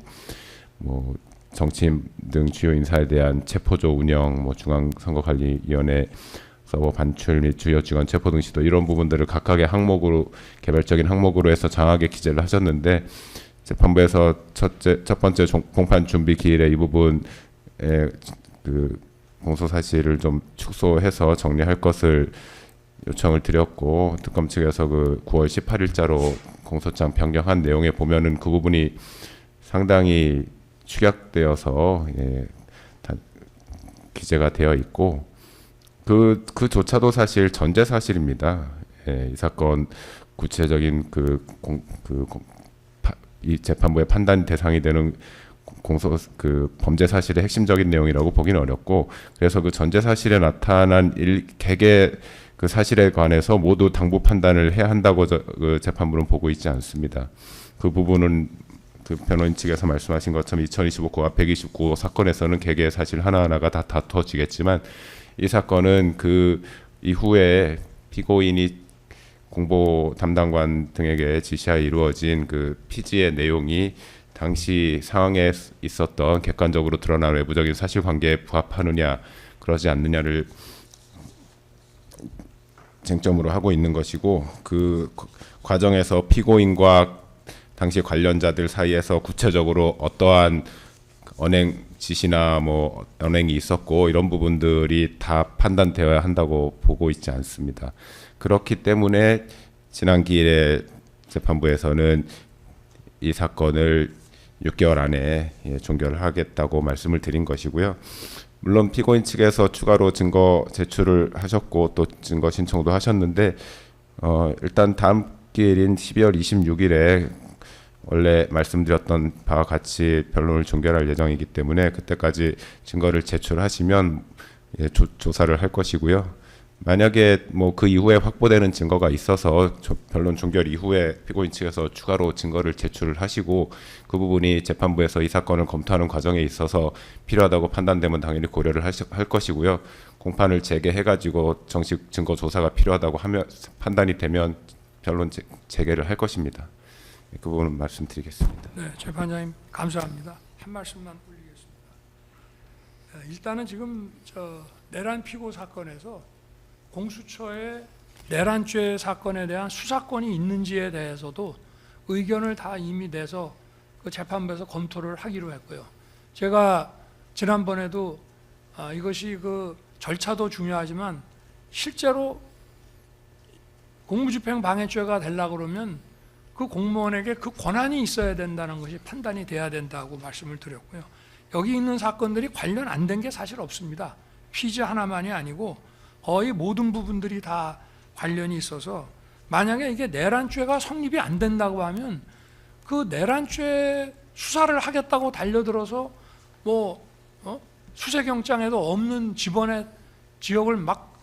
뭐 정치인 등 주요 인사에 대한 체포조 운영, 뭐 중앙선거관리위원회 서버 반출 및 주요 직원 체포 등 시도, 이런 부분들을 각각의 항목으로 개별적인 항목으로 해서 장하게 기재를 하셨는데, 재판부에서 첫 번째 공판 준비 기일에 이 부분에 그 공소 사실을 좀 축소해서 정리할 것을 요청을 드렸고, 특검 측에서 그 9월 18일자로 공소장 변경한 내용에 보면은 그 부분이 상당히 축약되어서 기재가 되어 있고, 그조차도 사실 전제 사실입니다. 이 사건 구체적인 이 재판부의 판단 대상이 되는 범죄 사실의 핵심적인 내용이라고 보기는 어렵고, 그래서 그 전제 사실에 나타난 개개 그 사실에 관해서 모두 당부 판단을 해야 한다고 그 재판부는 보고 있지 않습니다. 그 부분은 그 변호인 측에서 말씀하신 것처럼 2025고와 129호 사건에서는 개개의 사실 하나하나가 다 다퉈지겠지만, 이 사건은 그 이후에 피고인이 공보 담당관 등에게 지시하여 이루어진 그 피지의 내용이 당시 상황에 있었던 객관적으로 드러난 외부적인 사실관계에 부합하느냐 그러지 않느냐를 쟁점으로 하고 있는 것이고, 그 과정에서 피고인과 당시 관련자들 사이에서 구체적으로 어떠한 언행 지시나 뭐 언행이 있었고 이런 부분들이 다 판단되어야 한다고 보고 있지 않습니다. 그렇기 때문에 지난 기일에 재판부에서는 이 사건을 6개월 안에 종결하겠다고 말씀을 드린 것이고요. 물론 피고인 측에서 추가로 증거 제출을 하셨고 또 증거 신청도 하셨는데, 일단 다음 기일인 12월 26일에 원래 말씀드렸던 바와 같이 변론을 종결할 예정이기 때문에 그때까지 증거를 제출하시면 조사를 할 것이고요. 만약에 뭐 그 이후에 확보되는 증거가 있어서 변론 종결 이후에 피고인 측에서 추가로 증거를 제출을 하시고 그 부분이 재판부에서 이 사건을 검토하는 과정에 있어서 필요하다고 판단되면 당연히 고려를 할 것이고요. 공판을 재개해가지고 정식 증거 조사가 필요하다고 하면 판단이 되면 변론 재개를 할 것입니다. 그 부분은 말씀드리겠습니다. 네, 재판장님 감사합니다. 한 말씀만 올리겠습니다. 일단은 지금 내란 피고 사건에서 공수처의 내란죄 사건에 대한 수사권이 있는지에 대해서도 의견을 다 이미 내서 그 재판부에서 검토를 하기로 했고요. 제가 지난번에도 이것이 그 절차도 중요하지만 실제로 공무집행 방해죄가 되려고 그러면 그 공무원에게 그 권한이 있어야 된다는 것이 판단이 돼야 된다고 말씀을 드렸고요. 여기 있는 사건들이 관련 안 된 게 사실 없습니다. 피지 하나만이 아니고 거의 모든 부분들이 다 관련이 있어서 만약에 이게 내란죄가 성립이 안 된다고 하면 그 내란죄 수사를 하겠다고 달려들어서 뭐 수색영장에도 없는 집원의 지역을 막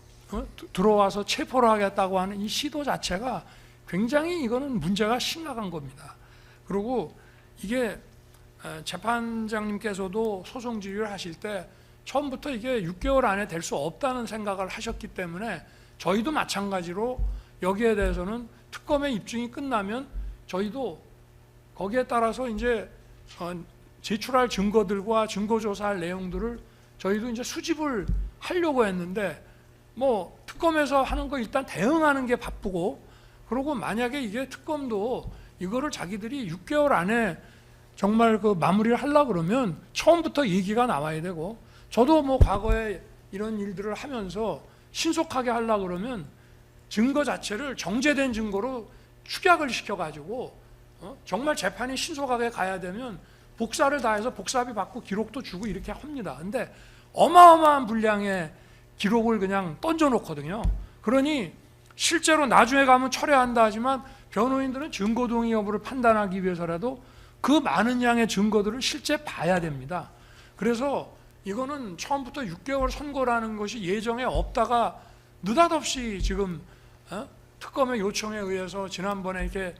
들어와서 체포를 하겠다고 하는 이 시도 자체가 굉장히 이거는 문제가 심각한 겁니다. 그리고 이게 재판장님께서도 소송 지휘를 하실 때 처음부터 이게 6개월 안에 될 수 없다는 생각을 하셨기 때문에 저희도 마찬가지로 여기에 대해서는 특검의 입증이 끝나면 저희도 거기에 따라서 이제 제출할 증거들과 증거조사할 내용들을 저희도 이제 수집을 하려고 했는데 뭐 특검에서 하는 거 일단 대응하는 게 바쁘고 그리고 만약에 이게 특검도 이거를 자기들이 6개월 안에 정말 그 마무리를 하려고 그러면 처음부터 얘기가 나와야 되고 저도 뭐 과거에 이런 일들을 하면서 신속하게 하려고 그러면 증거 자체를 정제된 증거로 축약을 시켜가지고 정말 재판이 신속하게 가야 되면 복사를 다 해서 복사비 받고 기록도 주고 이렇게 합니다. 근데 어마어마한 분량의 기록을 그냥 던져놓거든요. 그러니 실제로 나중에 가면 철회한다 하지만 변호인들은 증거 동의 여부를 판단하기 위해서라도 그 많은 양의 증거들을 실제 봐야 됩니다. 그래서 이거는 처음부터 6개월 선고라는 것이 예정에 없다가 느닷없이 지금 특검의 요청에 의해서 지난번에 이렇게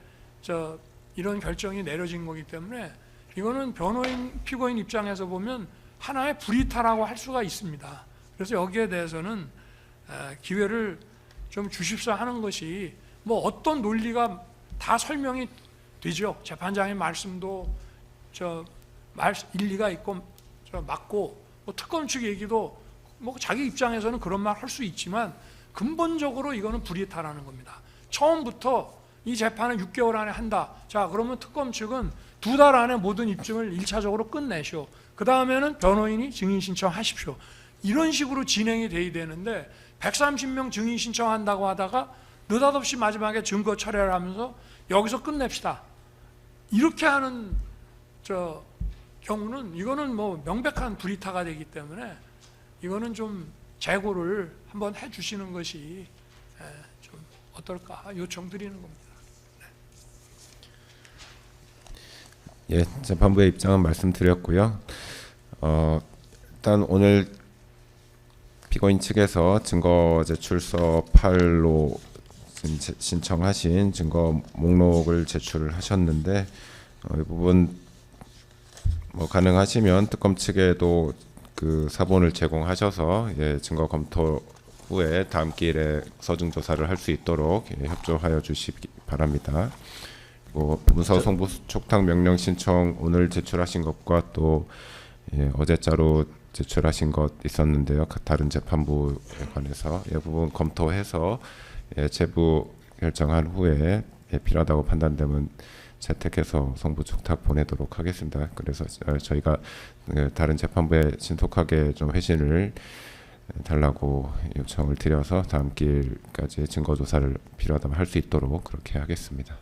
이런 결정이 내려진 거기 때문에 이거는 변호인, 피고인 입장에서 보면 하나의 불이탈하고 할 수가 있습니다. 그래서 여기에 대해서는 기회를 좀 주십사 하는 것이 뭐 어떤 논리가 다 설명이 되죠. 재판장의 말씀도 일리가 있고 맞고 뭐 특검 측 얘기도 뭐 자기 입장에서는 그런 말 할 수 있지만 근본적으로 이거는 불이탈하는 겁니다. 처음부터 이 재판을 6개월 안에 한다. 자, 그러면 특검 측은 2달 안에 모든 입증을 1차적으로 끝내시오. 그 다음에는 변호인이 증인 신청하십시오. 이런 식으로 진행이 돼야 되는데 130명 증인 신청한다고 하다가 느닷없이 마지막에 증거 철회를 하면서 여기서 끝냅시다. 이렇게 하는 경우는 이거는 뭐 명백한 불이타가 되기 때문에 이거는 좀 재고를 한번 해주시는 것이 좀 어떨까 요청드리는 겁니다. 예, 재판부의 입장은 말씀드렸고요. 일단 오늘 피고인 측에서 증거 제출서 8로 신청하신 증거 목록을 제출을 하셨는데 이 부분 뭐 가능하시면 특검 측에도 그 사본을 제공하셔서 증거 검토 후에 다음 기일에 서중 조사를 할 수 있도록 협조하여 주시기 바랍니다. 그리고 문서 송부 촉탁 명령 신청 오늘 제출하신 것과 또 어제자로 제출하신 것 있었는데요. 다른 재판부에 관해서 이 부분 검토해서 제부 결정한 후에 필요하다고 판단되면 채택해서 송부 촉탁 보내도록 하겠습니다. 그래서 저희가 다른 재판부에 신속하게 좀 회신을 달라고 요청을 드려서 다음 기일까지 증거 조사를 필요하다면 할 수 있도록 그렇게 하겠습니다.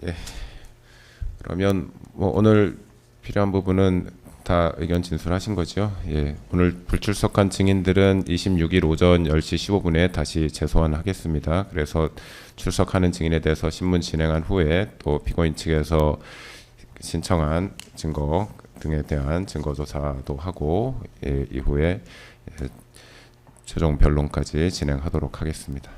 예. 그러면 뭐 오늘 필요한 부분은 다 의견 진술하신 거죠? 예, 오늘 불출석한 증인들은 26일 오전 10시 15분에 다시 재소환하겠습니다. 그래서 출석하는 증인에 대해서 신문 진행한 후에 또 피고인 측에서 신청한 증거 등에 대한 증거 조사도 하고 예, 이후에 예, 최종 변론까지 진행하도록 하겠습니다.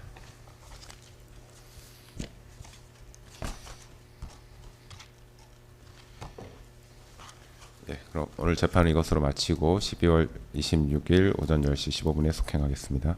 네, 그럼 오늘 재판은 이것으로 마치고 12월 26일 오전 10시 15분에 속행하겠습니다.